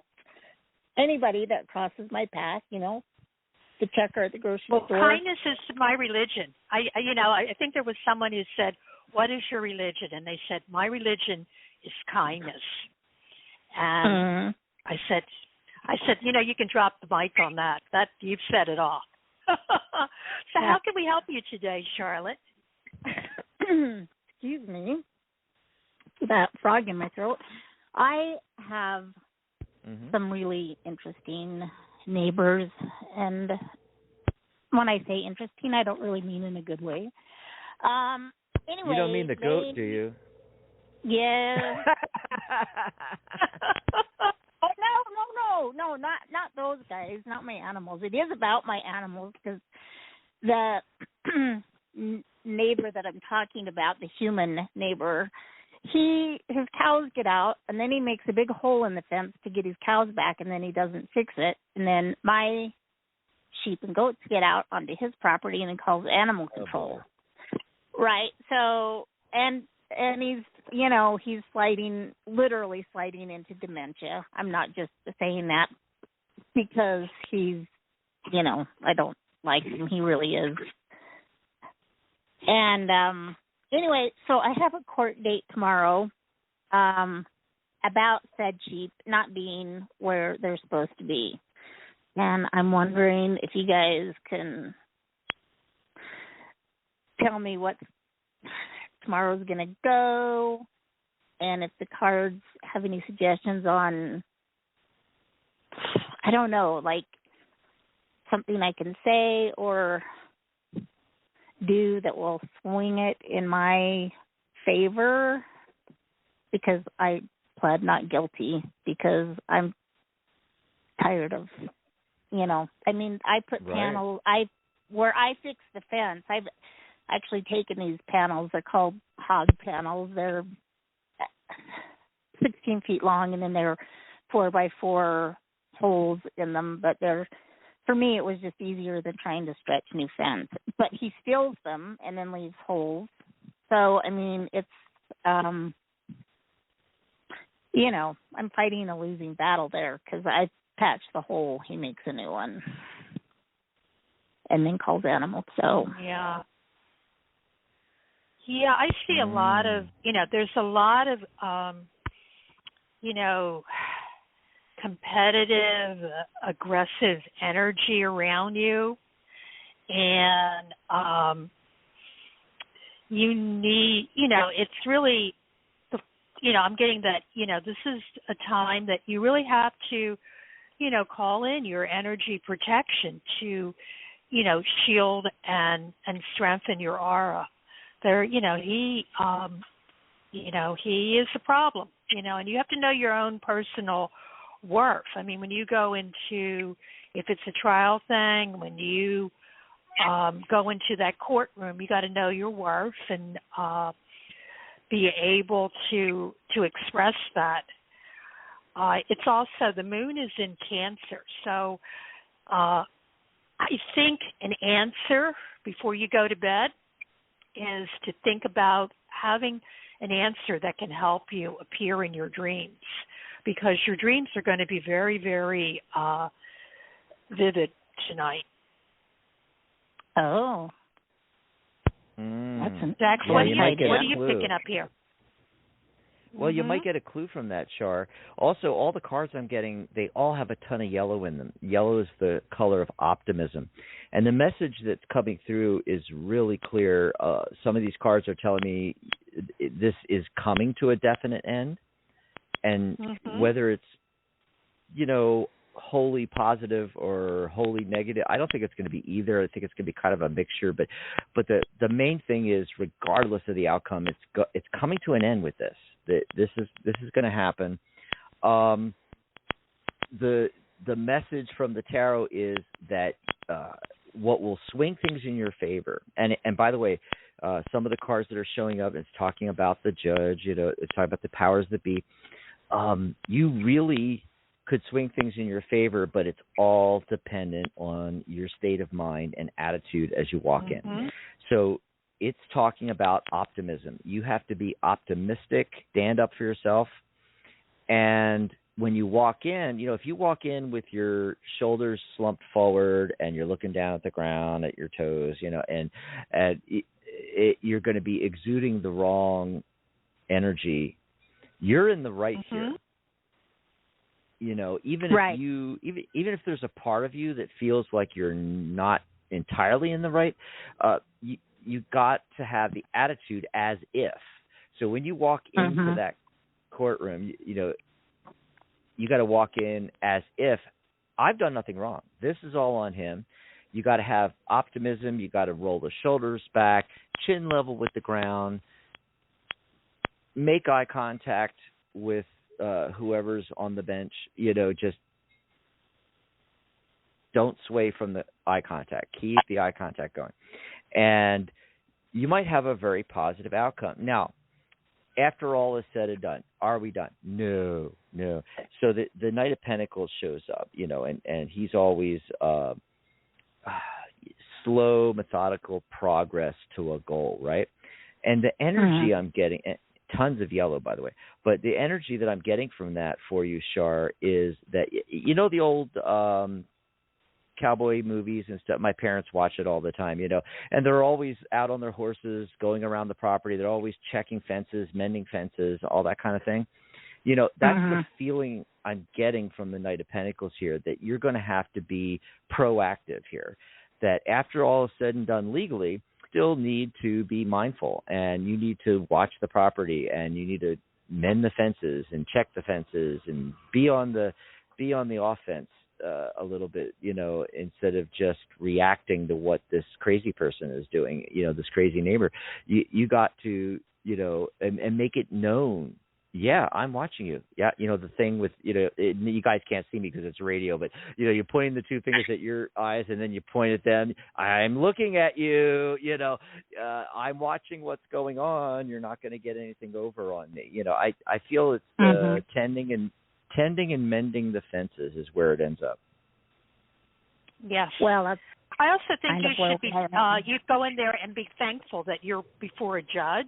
anybody that crosses my path, the checker at the grocery store. Kindness is my religion. I think there was someone who said, "What is your religion?" And they said, "My religion is kindness." And I said, you can drop the mic on that. That you've said it all. So how can we help you today, Charlotte? Excuse me. That frog in my throat. I have some really interesting neighbors, and when I say interesting, I don't really mean in a good way. Anyway, you don't mean the goat, do you? Yeah. No, not those guys, not my animals. It is about my animals because the neighbor that I'm talking about, the human neighbor, his cows get out, and then he makes a big hole in the fence to get his cows back, and then he doesn't fix it. And then my sheep and goats get out onto his property, and he calls animal control. Right. So, and he's literally sliding into dementia. I'm not just saying that because he's, I don't like him. He really is. And anyway, so I have a court date tomorrow about said sheep not being where they're supposed to be. And I'm wondering if you guys can tell me what tomorrow's going to go, and if the cards have any suggestions on, I don't know, like something I can say or do that will swing it in my favor, because I pled not guilty because I'm tired of, I put panels, where I fix the fence, I've actually taken these panels. They're called hog panels. They're 16 feet long, and then they're 4x4 holes in them. But for me, it was just easier than trying to stretch new fence. But he steals them and then leaves holes. So, it's, I'm fighting a losing battle there because I patch the hole. He makes a new one and then calls animals. So, yeah. Yeah, I see a lot of, there's a lot of, competitive, aggressive energy around you. And you need, it's really, I'm getting that, this is a time that you really have to, call in your energy protection to, shield and strengthen your aura. There, he is a problem, and you have to know your own personal worth. When you go into, if it's a trial thing, when you go into that courtroom, you got to know your worth and be able to express that. It's also, the moon is in Cancer, so I think an answer before you go to bed is to think about having an answer that can help you appear in your dreams, because your dreams are going to be very, very vivid tonight. Oh. Dax, what are you picking up here? Well, you might get a clue from that, Char. Also, all the cards I'm getting, they all have a ton of yellow in them. Yellow is the color of optimism. And the message that's coming through is really clear. Some of these cards are telling me this is coming to a definite end. And whether it's, wholly positive or wholly negative, I don't think it's going to be either. I think it's going to be kind of a mixture. But the main thing is, regardless of the outcome, it's coming to an end with this. This is going to happen. The message from the tarot is that what will swing things in your favor. And by the way, some of the cards that are showing up, it's talking about the judge. It's talking about the powers that be. You really could swing things in your favor, but it's all dependent on your state of mind and attitude as you walk in. So it's talking about optimism. You have to be optimistic, stand up for yourself. And when you walk in, if you walk in with your shoulders slumped forward and you're looking down at the ground at your toes, and you're going to be exuding the wrong energy, you're in the right here. Even if there's a part of you that feels like you're not entirely in the right, you got to have the attitude as if. So when you walk into that courtroom, you got to walk in as if I've done nothing wrong. This is all on him. You got to have optimism. You got to roll the shoulders back, chin level with the ground, make eye contact with whoever's on the bench, just don't sway from the eye contact. Keep the eye contact going. And you might have a very positive outcome. Now, after all is said and done, are we done? No. So the Knight of Pentacles shows up, and he's always slow, methodical progress to a goal, right? And the energy I'm getting, tons of yellow, by the way, but the energy that I'm getting from that for you, Char, is that, the old cowboy movies and stuff. My parents watch it all the time, and they're always out on their horses, going around the property. They're always checking fences, mending fences, all that kind of thing. That's the feeling I'm getting from the Knight of Pentacles here, that you're going to have to be proactive here, that after all is said and done legally, still need to be mindful, and you need to watch the property, and you need to mend the fences and check the fences and be on the offense a little bit, instead of just reacting to what this crazy person is doing, this crazy neighbor. You got to, and make it known. Yeah, I'm watching you. Yeah, the thing with, you guys can't see me because it's radio, but, you're pointing the two fingers at your eyes and then you point at them. I'm looking at you, I'm watching what's going on. You're not going to get anything over on me. I feel it's tending and mending the fences is where it ends up. Yes. Well, that's I also think you should be, you go in there and be thankful that you're before a judge,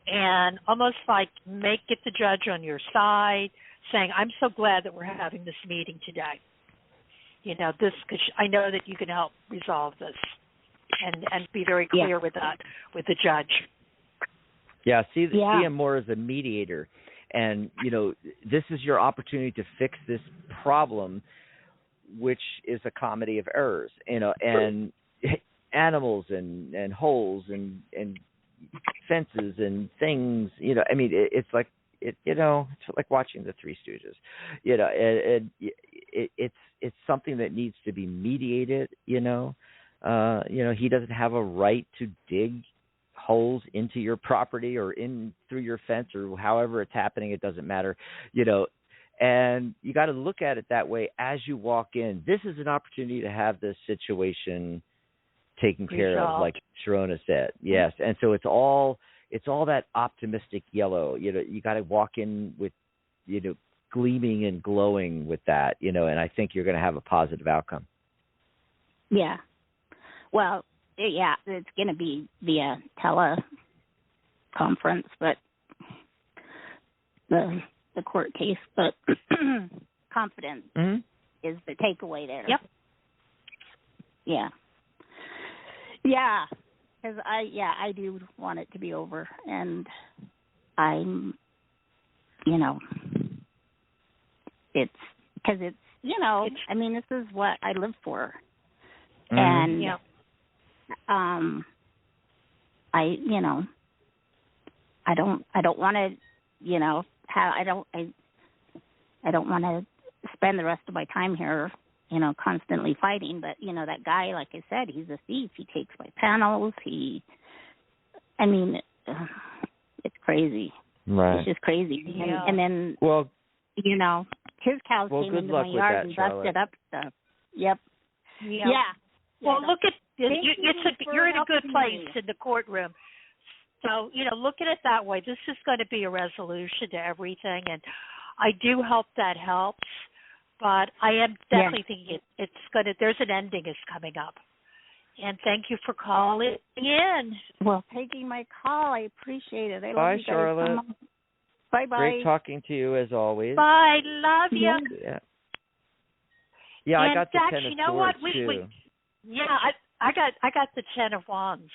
and almost like get the judge on your side, saying, I'm so glad that we're having this meeting today. This, because I know that you can help resolve this, and be very clear with that, with the judge. Yeah, see him more as a mediator. And, this is your opportunity to fix this problem, which is a comedy of errors, and animals and holes and fences and things, it's like, it's like watching the Three Stooges, it's something that needs to be mediated, he doesn't have a right to dig holes into your property or in through your fence or however it's happening. It doesn't matter, and you got to look at it that way as you walk in. This is an opportunity to have this situation taken care of, like Sharonah said. Yes. And so it's all that optimistic yellow. You got to walk in with, gleaming and glowing with that, and I think you're going to have a positive outcome. Yeah. Well, yeah, it's going to be via teleconference, but the court case, but confidence is the takeaway there. Yep. Yeah, because I do want it to be over, and I'm, it's because it's, I mean, this is what I live for, and I don't want to, I don't want to spend the rest of my time here, constantly fighting. But, that guy, like I said, he's a thief. He takes my panels. It's crazy. Right. It's just crazy. Yeah. And then, his cows came into my yard and busted up stuff. Yep. Yeah. Well, look at you're in a good place me. in the courtroom. So, look at it that way. This is going to be a resolution to everything, and I do hope that helps. But I am definitely thinking it's going to. There's an ending is coming up. And thank you for calling in. Well, taking my call, I appreciate it. I love Bye, you guys. Charlotte. Bye-bye. Great talking to you as always. Bye. Love you. Yeah, and I got the Dax, 10 of you know swords what? too. I got the 10 of wands.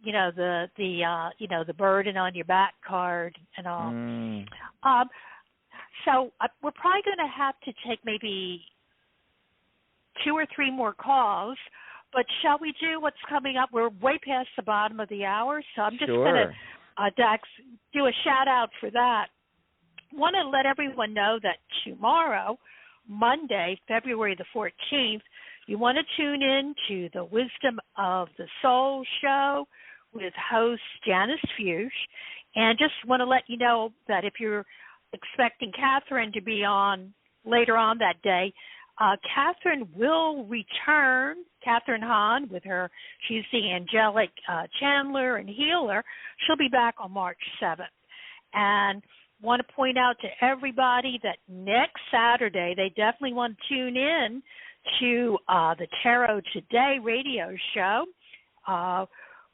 The burden on your back card and all. So we're probably going to have to take maybe 2 or 3 more calls. But shall we do what's coming up? We're way past the bottom of the hour, so I'm just going to, Dax, do a shout-out for that. Want to let everyone know that tomorrow, Monday, February the 14th, you want to tune in to the Wisdom of the Soul show with host Janice Fuchs. And just want to let you know that if you're expecting Catherine to be on later on that day, Catherine will return, Catherine Hahn, with her, she's the angelic channeler and healer. She'll be back on March 7th. And want to point out to everybody that next Saturday, they definitely want to tune in to the Tarot Today radio show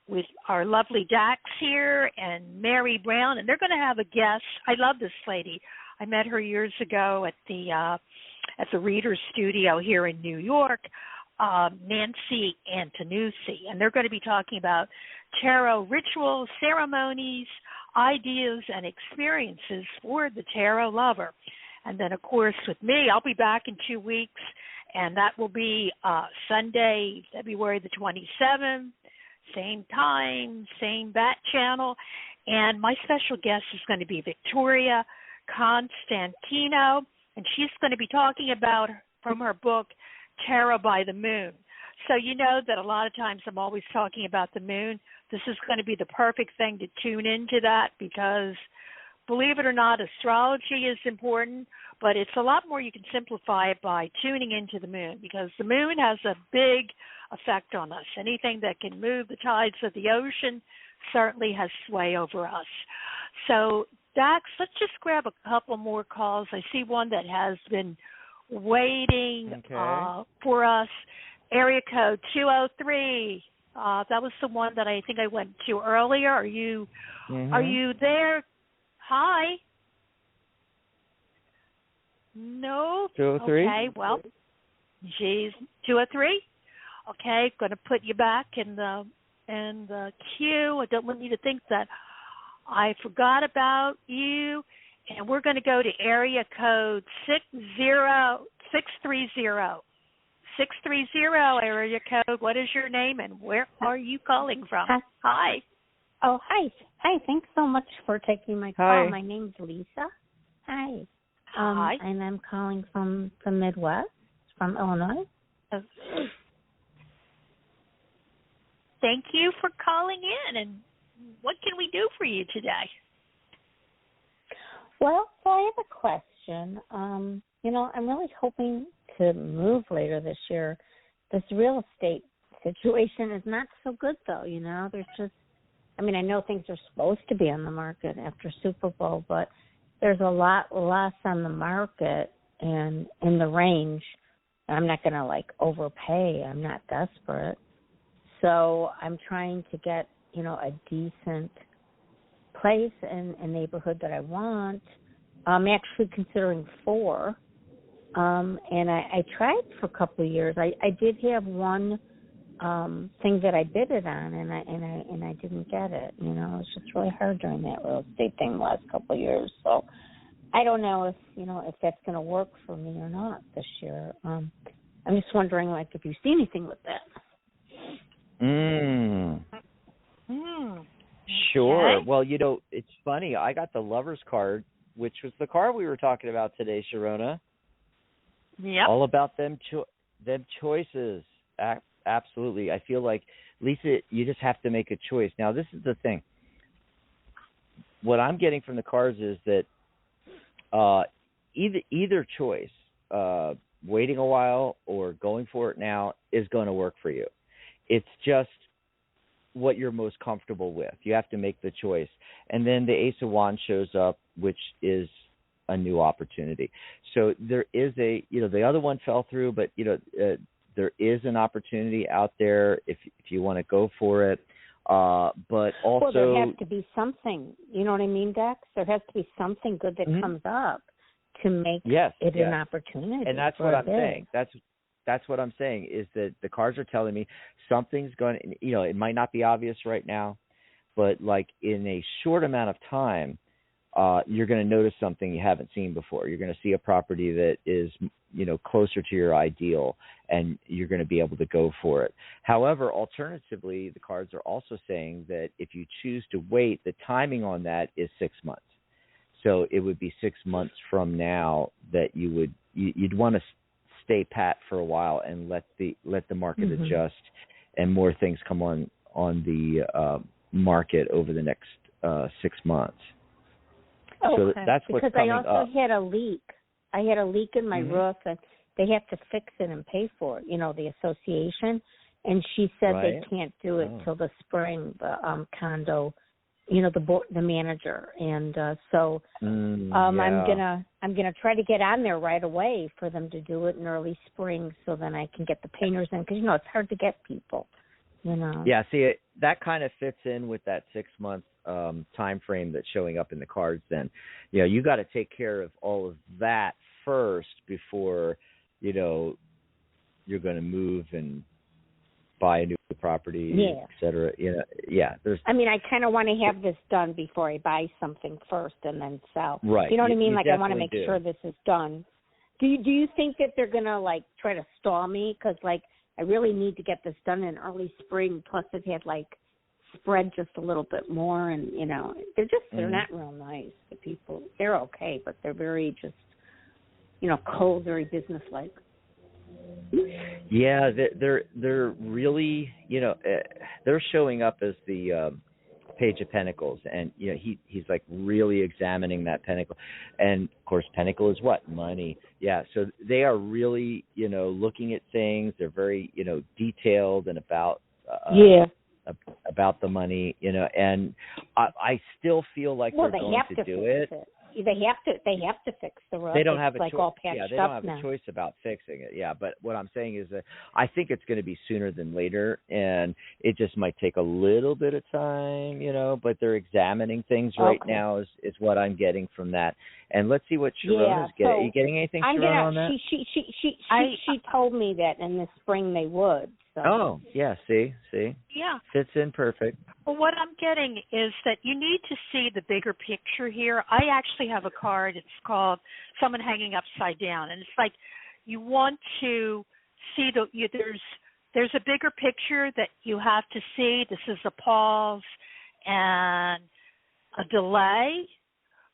with our lovely Dax here and Mary Brown. And they're going to have a guest. I love this lady. I met her years ago at the Reader's Studio here in New York, Nancy Antonucci, and they're going to be talking about tarot rituals, ceremonies, ideas, and experiences for the tarot lover. And then, of course, with me, I'll be back in 2 weeks, and that will be Sunday, February the 27th, same time, same bat channel, and my special guest is going to be Victoria Constantino, and she's going to be talking about, from her book, Tarot by the Moon. So you know that a lot of times I'm always talking about the moon. This is going to be the perfect thing to tune into that because, believe it or not, astrology is important, but it's a lot more you can simplify it by tuning into the moon because the moon has a big effect on us. Anything that can move the tides of the ocean certainly has sway over us. So, Dax, let's just grab a couple more calls. I see one that has been waiting for us. Area code 203. That was the one that I think I went to earlier. Are you there? Hi. No. 203. Okay. Well, geez, 203. Okay, going to put you back in the queue. I don't want you to think that I forgot about you. And we're going to go to area code 630. 630 area code. What is your name and where are you calling from? Hi. Oh, hi. Hi. Thanks so much for taking my call. Hi. My name's Lisa. Hi. Hi. And I'm calling from the Midwest, from Illinois. Thank you for calling in. And what can we do for you today? Well, so I have a question. I'm really hoping to move later this year. This real estate situation is not so good, though, There's just, I know things are supposed to be on the market after Super Bowl, but there's a lot less on the market and in the range. I'm not going to, overpay. I'm not desperate. So I'm trying to get, a decent place in a neighborhood that I want. I'm actually considering 4. And I tried for a couple of years. I did have one thing that I bid it on, and I didn't get it. You know, it was just really hard during that real estate thing the last couple of years. So I don't know if that's going to work for me or not this year. I'm just wondering, like, if you see anything with that. Sure. Okay. Well, you know, it's funny. I got the Lover's card, which was the card we were talking about today, Sharonah. Yep. All about them choices. Absolutely. I feel like, Lisa, you just have to make a choice. Now, this is the thing. What I'm getting from the cards is that either choice, waiting a while or going for it now, is going to work for you. It's just what you're most comfortable with. You have to make the choice. And then the Ace of Wands shows up, which is a new opportunity. So there is the other one fell through, but, there is an opportunity out there if you want to go for it. But also... Well, there has to be something. You know what I mean, Dax? There has to be something good that comes up to make it an opportunity. And that's what I'm saying. That's what I'm saying, is that the cards are telling me something's going to, it might not be obvious right now, but like in a short amount of time, you're going to notice something you haven't seen before. You're going to see a property that is, closer to your ideal, and you're going to be able to go for it. However, alternatively, the cards are also saying that if you choose to wait, the timing on that is 6 months. So it would be 6 months from now that you'd want to stay pat for a while and let the market adjust, and more things come on the market over the next 6 months. Oh, so okay. That's what's because coming I also up. had a leak. I had a leak in my roof, and they have to fix it and pay for it. The association, and she said they can't do it till the spring. The condo, the manager, and so I'm gonna try to get on there right away for them to do it in early spring, so then I can get the painters in, because it's hard to get people. Yeah, see, that kind of fits in with that 6 month time frame that's showing up in the cards. Then, you got to take care of all of that first before you're going to move and buy a new property, et cetera. There's. I mean, I kind of want to have this done before I buy something first and then sell. Right. You know what I mean? Like, I want to make do. sure this is done. Do you think that they're gonna try to stall me? Because I really need to get this done in early spring. Plus, it had spread just a little bit more, and they're not real nice. The people, they're okay, but they're very just cold, very businesslike. Yeah, they're really they're showing up as the Page of Pentacles, and he's really examining that pentacle, and of course pentacle is what? Money. Yeah, so they are really looking at things. They're very detailed and about the money, and I still feel like they're going to do it. They have to fix the roof. They don't have a choice. All patched they don't up have now. a choice about fixing it. Yeah, but what I'm saying is that I think it's going to be sooner than later, and it just might take a little bit of time, but they're examining things right now is what I'm getting from that. And let's see what Sharonah's getting. Are you getting anything, Sharonah, on that? She told me that in the spring they would. So. Oh, yeah, see? Yeah. Fits in perfect. Well, what I'm getting is that you need to see the bigger picture here. I actually have a card. It's called Someone Hanging Upside Down. And it's like you want to see there's a bigger picture that you have to see. This is a pause and a delay.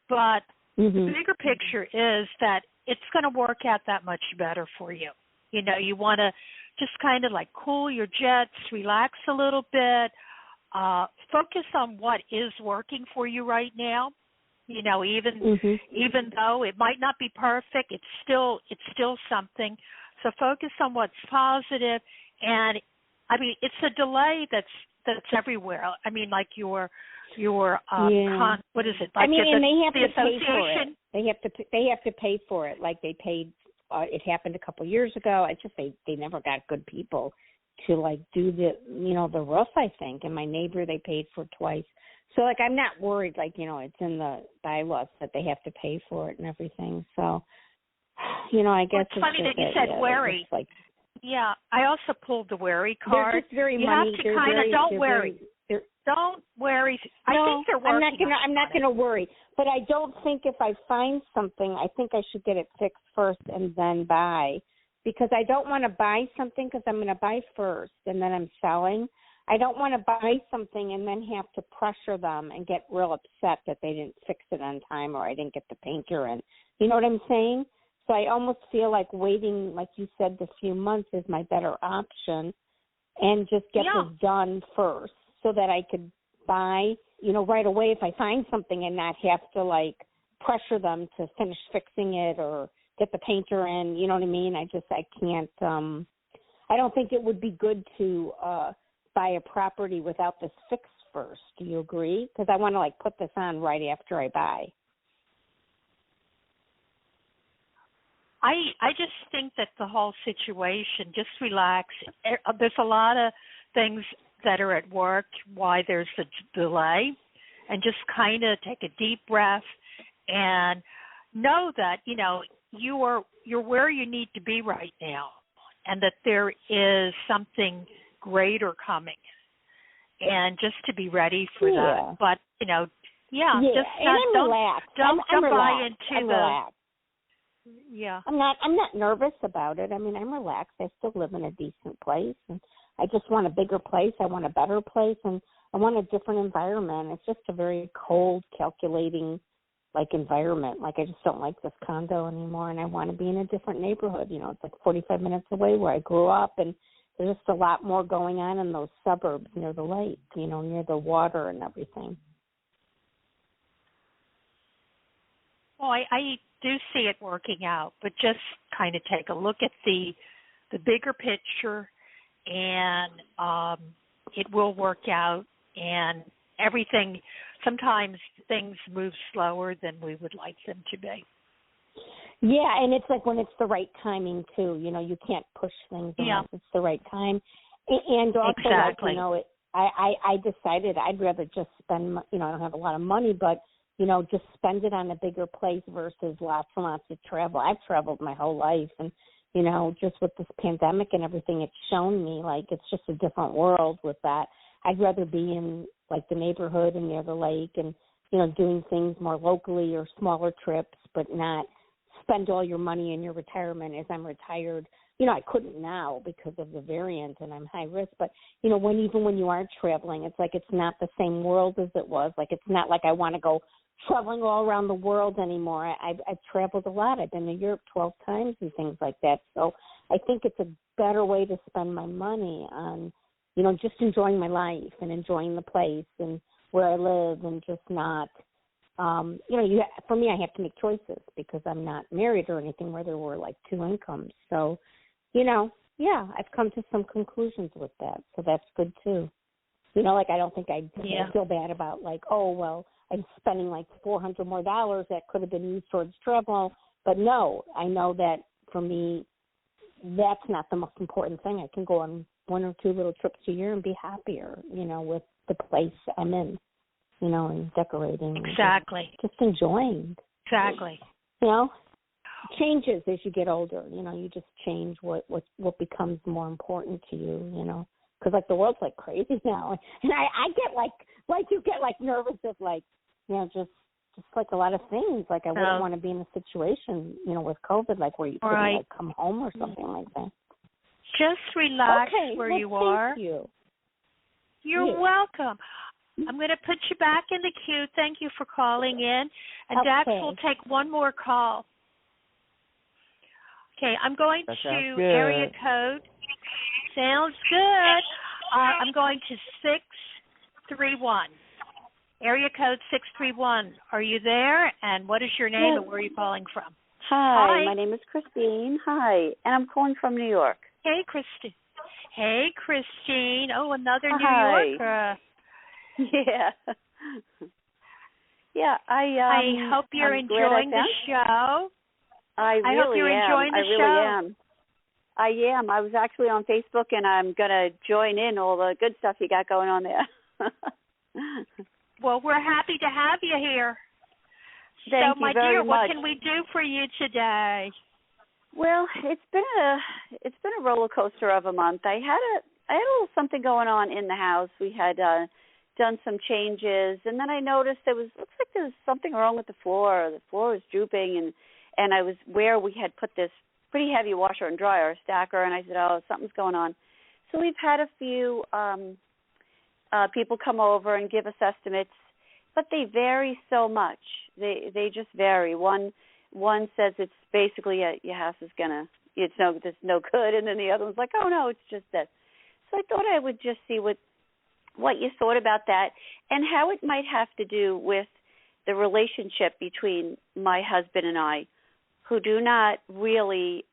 But the bigger picture is that it's going to work out that much better for you. You want to just kind of cool your jets, relax a little bit, focus on what is working for you right now. Even though it might not be perfect, it's still something. So focus on what's positive. And I mean, it's a delay that's everywhere. I mean, your what is it? And they have the to pay for it. association. They have to pay for it. They paid. It happened a couple years ago. They never got good people to do the roof, I think. And my neighbor, they paid for twice. So I'm not worried. It's in the bylaws that they have to pay for it and everything. So I guess it's funny that you said worry. Yeah, I also pulled the worry card. They're just very you money. have to kind of don't worry. Don't worry. I think they're working. I'm not gonna worry. But I don't think if I find something, I think I should get it fixed first and then buy, because I don't want to buy something because I'm going to buy first and then I'm selling. I don't want to buy something and then have to pressure them and get real upset that they didn't fix it on time or I didn't get the painter in. You know what I'm saying? So I almost feel like waiting, like you said, the few months is my better option, and just get this done first so that I could buy, right away if I find something and not have to, like, pressure them to finish fixing it or get the painter in. You know what I mean? I can't, I don't think it would be good to buy a property without this fixed first. Do you agree? Because I want to, like, put this on right after I buy. I just think that the whole situation, just relax. There's a lot of things that are at work, why there's a delay, and just kind of take a deep breath and know that, you're where you need to be right now, and that there is something greater coming, and just to be ready for that. But, just don't buy into relaxed. Yeah. I'm not nervous about it. I mean, I'm relaxed. I still live in a decent place, and I just want a bigger place. I want a better place, and I want a different environment. It's just a very cold, calculating, environment. I just don't like this condo anymore, and I want to be in a different neighborhood. It's like 45 minutes away where I grew up, and there's just a lot more going on in those suburbs near the lake, near the water and everything. Well, I do see it working out, but just kind of take a look at the bigger picture, and it will work out. And everything, sometimes things move slower than we would like them to be. Yeah, and it's like when it's the right timing too. You can't push things unless it's the right time. And also, exactly. I decided I'd rather just spend. I don't have a lot of money, but just spend it on a bigger place versus lots and lots of travel. I've traveled my whole life, and, just with this pandemic and everything, it's shown me, it's just a different world with that. I'd rather be in, the neighborhood and near the lake and, doing things more locally or smaller trips, but not spend all your money in your retirement as I'm retired. I couldn't now because of the variant and I'm high risk, but, when you are traveling, it's it's not the same world as it was. It's not like I want to go traveling all around the world anymore. I've traveled a lot. I've been to Europe 12 times and things like that. So I think it's a better way to spend my money on, just enjoying my life and enjoying the place and where I live, and just not, for me, I have to make choices because I'm not married or anything where there were two incomes. So, I've come to some conclusions with that. So that's good too. I don't think I feel bad about I'm spending $400 more that could have been used towards travel. But no, I know that for me, that's not the most important thing. I can go on one or two little trips a year and be happier, with the place I'm in, and decorating. Exactly. And just enjoying. Exactly. Changes as you get older. You just change what becomes more important to you, because the world's crazy now, and I get you get nervous of just a lot of things. I wouldn't want to be in a situation with COVID where you couldn't come home or something like that. Just relax where you are. Thank you. You're welcome. I'm going to put you back in the queue. Thank you for calling in, and Dax will take one more call. Okay, I'm going to area code. Sounds good. I'm going to 631. Area code 631. Are you there? And what is your name and where are you calling from? Hi, my name is Christine. Hi, and I'm calling from New York. Hey, Christine. Hey, Christine. Oh, another New Yorker. Yeah. Yeah, I hope you're enjoying the show. I hope you're enjoying the show. I really am. I am. I was actually on Facebook, and I'm going to join in all the good stuff you got going on there. Well, we're happy to have you here. Thank you my very dear, much. what can we do for you today? Well, it's been a roller coaster of a month. I had a little something going on in the house. We had done some changes, and then I noticed looks like there was something wrong with the floor. The floor was drooping, and I was where we had put this pretty heavy washer and dryer stacker, and I said, oh, something's going on. So we've had a few people come over and give us estimates, but they vary so much. They just vary. One says it's basically your house is there's no good, and then the other one's like, oh no, it's just this. So I thought I would just see what you thought about that and how it might have to do with the relationship between my husband and I, who do not really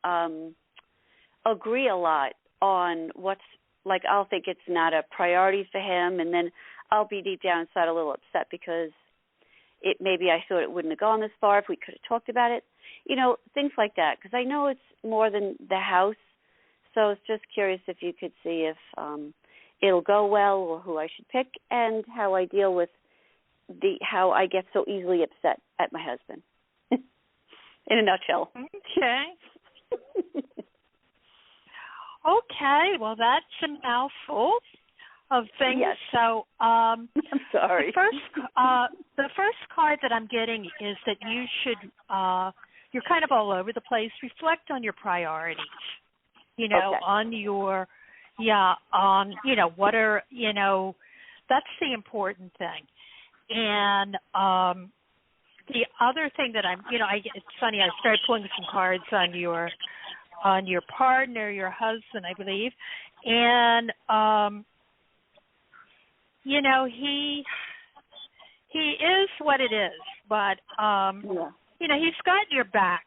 agree a lot on what's like. I'll think it's not a priority for him, and then I'll be deep down inside a little upset because maybe I thought it wouldn't have gone this far if we could have talked about it. Things like that, because I know it's more than the house. So I was just curious if you could see if it'll go well or who I should pick and how I deal with how I get so easily upset at my husband. In a nutshell. Okay. Okay, well, that's a mouthful of things. Yes. So I'm sorry. The first card that I'm getting is that you should, you're kind of all over the place. Reflect on your priorities, okay. on your, what are, that's the important thing. And the other thing that it's funny, I started pulling some cards on your partner, your husband, I believe, and he is what it is, but he's got your back,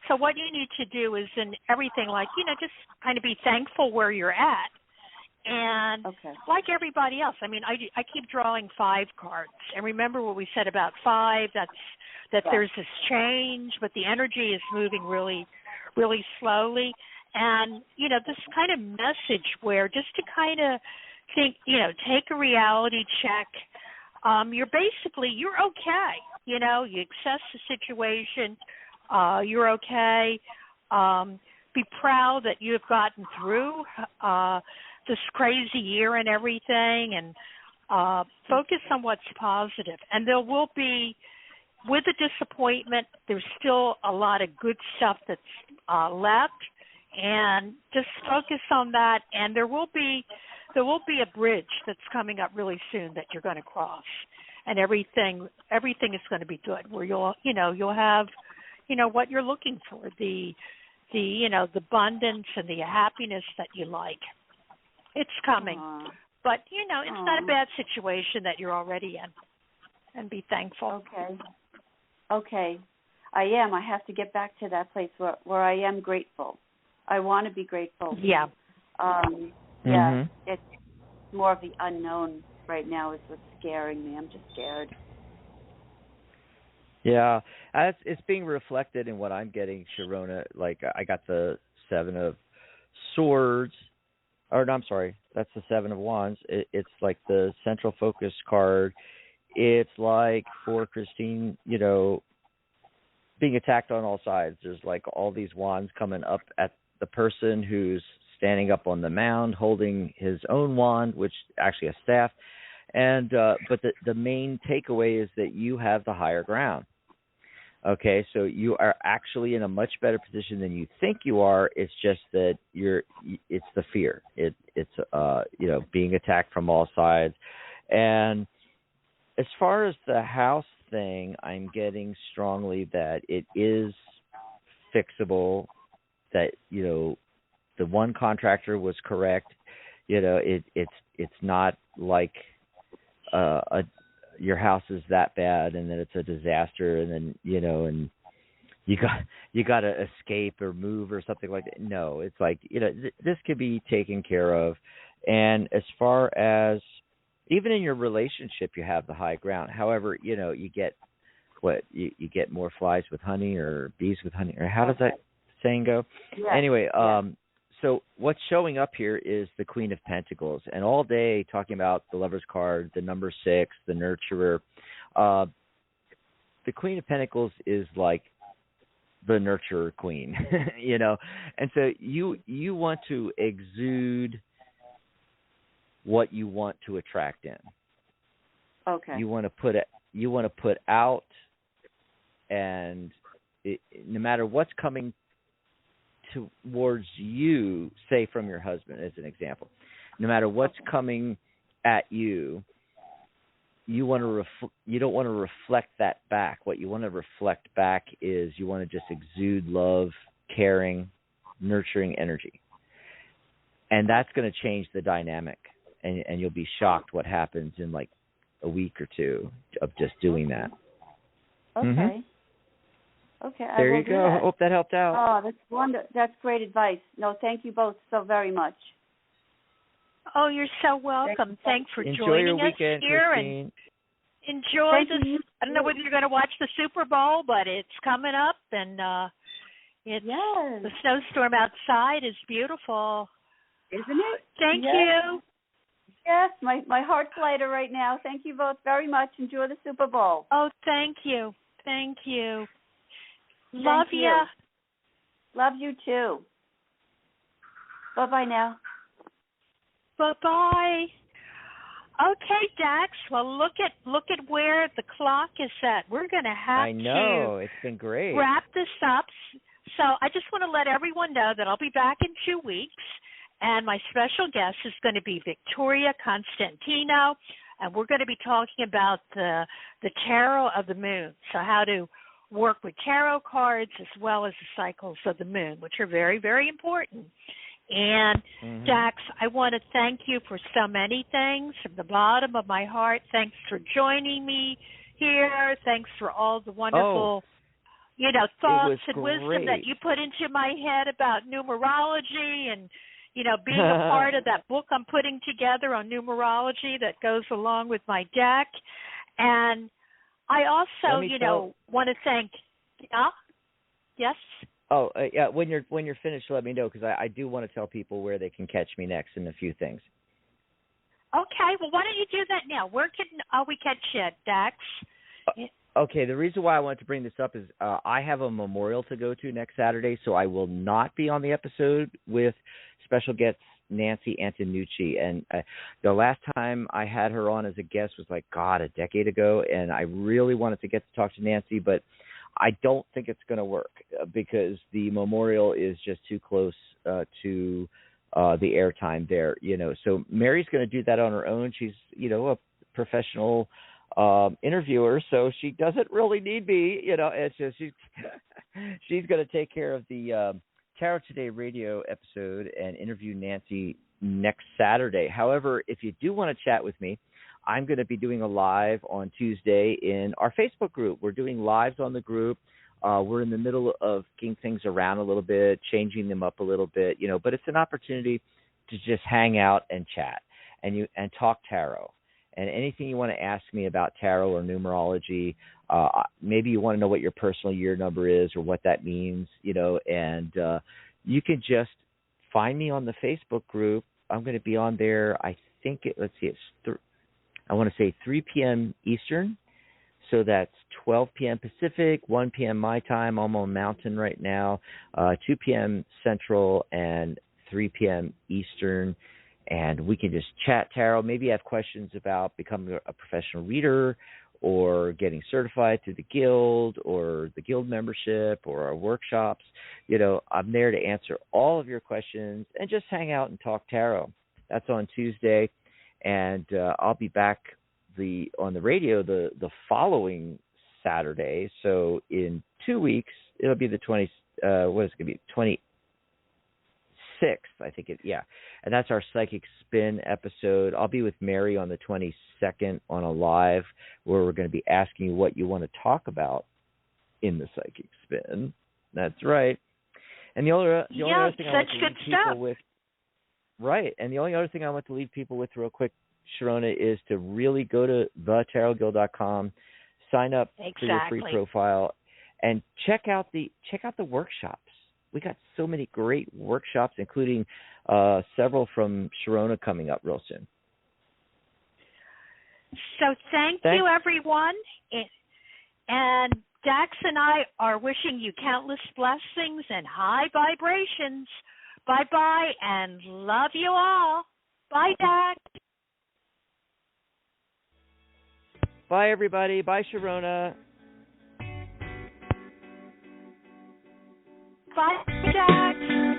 so what you need to do is in everything, like, just kind of be thankful where you're at. And like everybody else, I keep drawing 5 cards. And remember what we said about 5, that there's this change, but the energy is moving really, really slowly. And, this kind of message where just to kind of think, take a reality check. You're okay. You assess the situation. You're okay. Be proud that you've gotten through this crazy year and everything, and focus on what's positive. And there will be, with the disappointment, there's still a lot of good stuff that's left, and just focus on that. And there will be a bridge that's coming up really soon that you're going to cross, and everything is going to be good. Where you'll have, what you're looking for, the abundance and the happiness that you like. It's coming. But, it's not a bad situation that you're already in. And be thankful. Okay. I am. I have to get back to that place where I am grateful. I want to be grateful. Yeah. It's more of the unknown right now is what's scaring me. I'm just scared. Yeah. It's being reflected in what I'm getting, Sharonah. Like, I got the 7 of Swords. Or, no, I'm sorry, that's the 7 of Wands. It's like the central focus card. It's like for Christine, being attacked on all sides. There's like all these wands coming up at the person who's standing up on the mound holding his own wand, which actually a staff. And but the main takeaway is that you have the higher ground. Okay, so you are actually in a much better position than you think you are. It's just that it's the fear. It's being attacked from all sides. And as far as the house thing, I'm getting strongly that it is fixable, that, the one contractor was correct. It's not like your house is that bad and then it's a disaster and then and you got to escape or move or something like that. No, it's like this could be taken care of. And as far as even in your relationship, you have the high ground. However, you get you get more flies with honey or bees with honey, or how does that saying go? Yeah. Anyway, so what's showing up here is the Queen of Pentacles, and all day talking about the Lover's card, the number 6, the nurturer. The Queen of Pentacles is like the nurturer queen, you know. And so you want to exude what you want to attract in. Okay. You want to put out, and no matter what's coming towards you, say from your husband as an example, no matter what's coming at you, you want to you don't want to reflect that back. What you want to reflect back is you want to just exude love, caring, nurturing energy. And that's going to change the dynamic, and you'll be shocked what happens in like a week or two of just doing that. Okay. Mm-hmm. Okay. There you go. I hope that helped out. Oh, that's wonderful. That's great advice. No, thank you both so very much. Oh, you're so welcome. Thanks for Enjoy joining your weekend, us here, Christine. and enjoy Thank this. you. I don't know whether you're going to watch the Super Bowl, but it's coming up, and it's the snowstorm outside is beautiful, isn't it? Thank you. Yes, my heart's lighter right now. Thank you both very much. Enjoy the Super Bowl. Oh, thank you. Thank you. Love you. Love you too. Bye-bye now. Bye-bye. Okay, Dax. Well, look at where the clock is set. We're going to have It's been great. Wrap this up. So I just want to let everyone know that I'll be back in 2 weeks, and my special guest is going to be Victoria Constantino, and we're going to be talking about the tarot of the moon, so how to work with tarot cards as well as the cycles of the moon, which are very, very important. And Dax, I want to thank you for so many things from the bottom of my heart. Thanks for joining me here. Thanks for all the wonderful, thoughts and wisdom that you put into my head about numerology and, being a part of that book I'm putting together on numerology that goes along with my deck. And I also, want to thank, yes? Oh, yeah. When you're finished, let me know, because I do want to tell people where they can catch me next and a few things. Okay. Well, why don't you do that now? Where can we catch you, Dax? Okay. The reason why I wanted to bring this up is I have a memorial to go to next Saturday, so I will not be on the episode with special guest Nancy Antonucci. And the last time I had her on as a guest was a decade ago, and I really wanted to get to talk to Nancy, but I don't think it's going to work because the memorial is just too close to the airtime there, So Mary's going to do that on her own. She's, a professional interviewer, so she doesn't really need me, It's just she's going to take care of the Tarot Today radio episode and interview Nancy next Saturday. However, if you do want to chat with me, I'm going to be doing a live on Tuesday in our Facebook group. We're doing lives on the group. We're in the middle of getting things around a little bit, changing them up a little bit, but it's an opportunity to just hang out and chat and talk tarot. And anything you want to ask me about tarot or numerology, maybe you want to know what your personal year number is or what that means, and you can just find me on the Facebook group. I'm going to be on there. I think I want to say 3 p.m. Eastern, so that's 12 p.m. Pacific, 1 p.m. my time. I'm on Mountain right now, 2 p.m. Central, and 3 p.m. Eastern, and we can just chat tarot. Maybe you have questions about becoming a professional reader or getting certified through the Guild or the Guild membership or our workshops. I'm there to answer all of your questions and just hang out and talk tarot. That's on Tuesday. And I'll be back on the radio the following Saturday. So in 2 weeks, it'll be the 26th, I think and that's our Psychic Spin episode. I'll be with Mary on the 22nd on a live where we're going to be asking you what you want to talk about in the Psychic Spin. That's right. And the only other thing I want to leave people with, right, and the only other thing I want to leave people with real quick, Sharonah, is to really go to thetarotguild.com, sign up for your free profile, and check out the workshops. We got so many great workshops, including several from Sharonah coming up real soon. So thank you, everyone. And Dax and I are wishing you countless blessings and high vibrations. Bye-bye and love you all. Bye, Dax. Bye, everybody. Bye, Sharonah. Bye, Dax.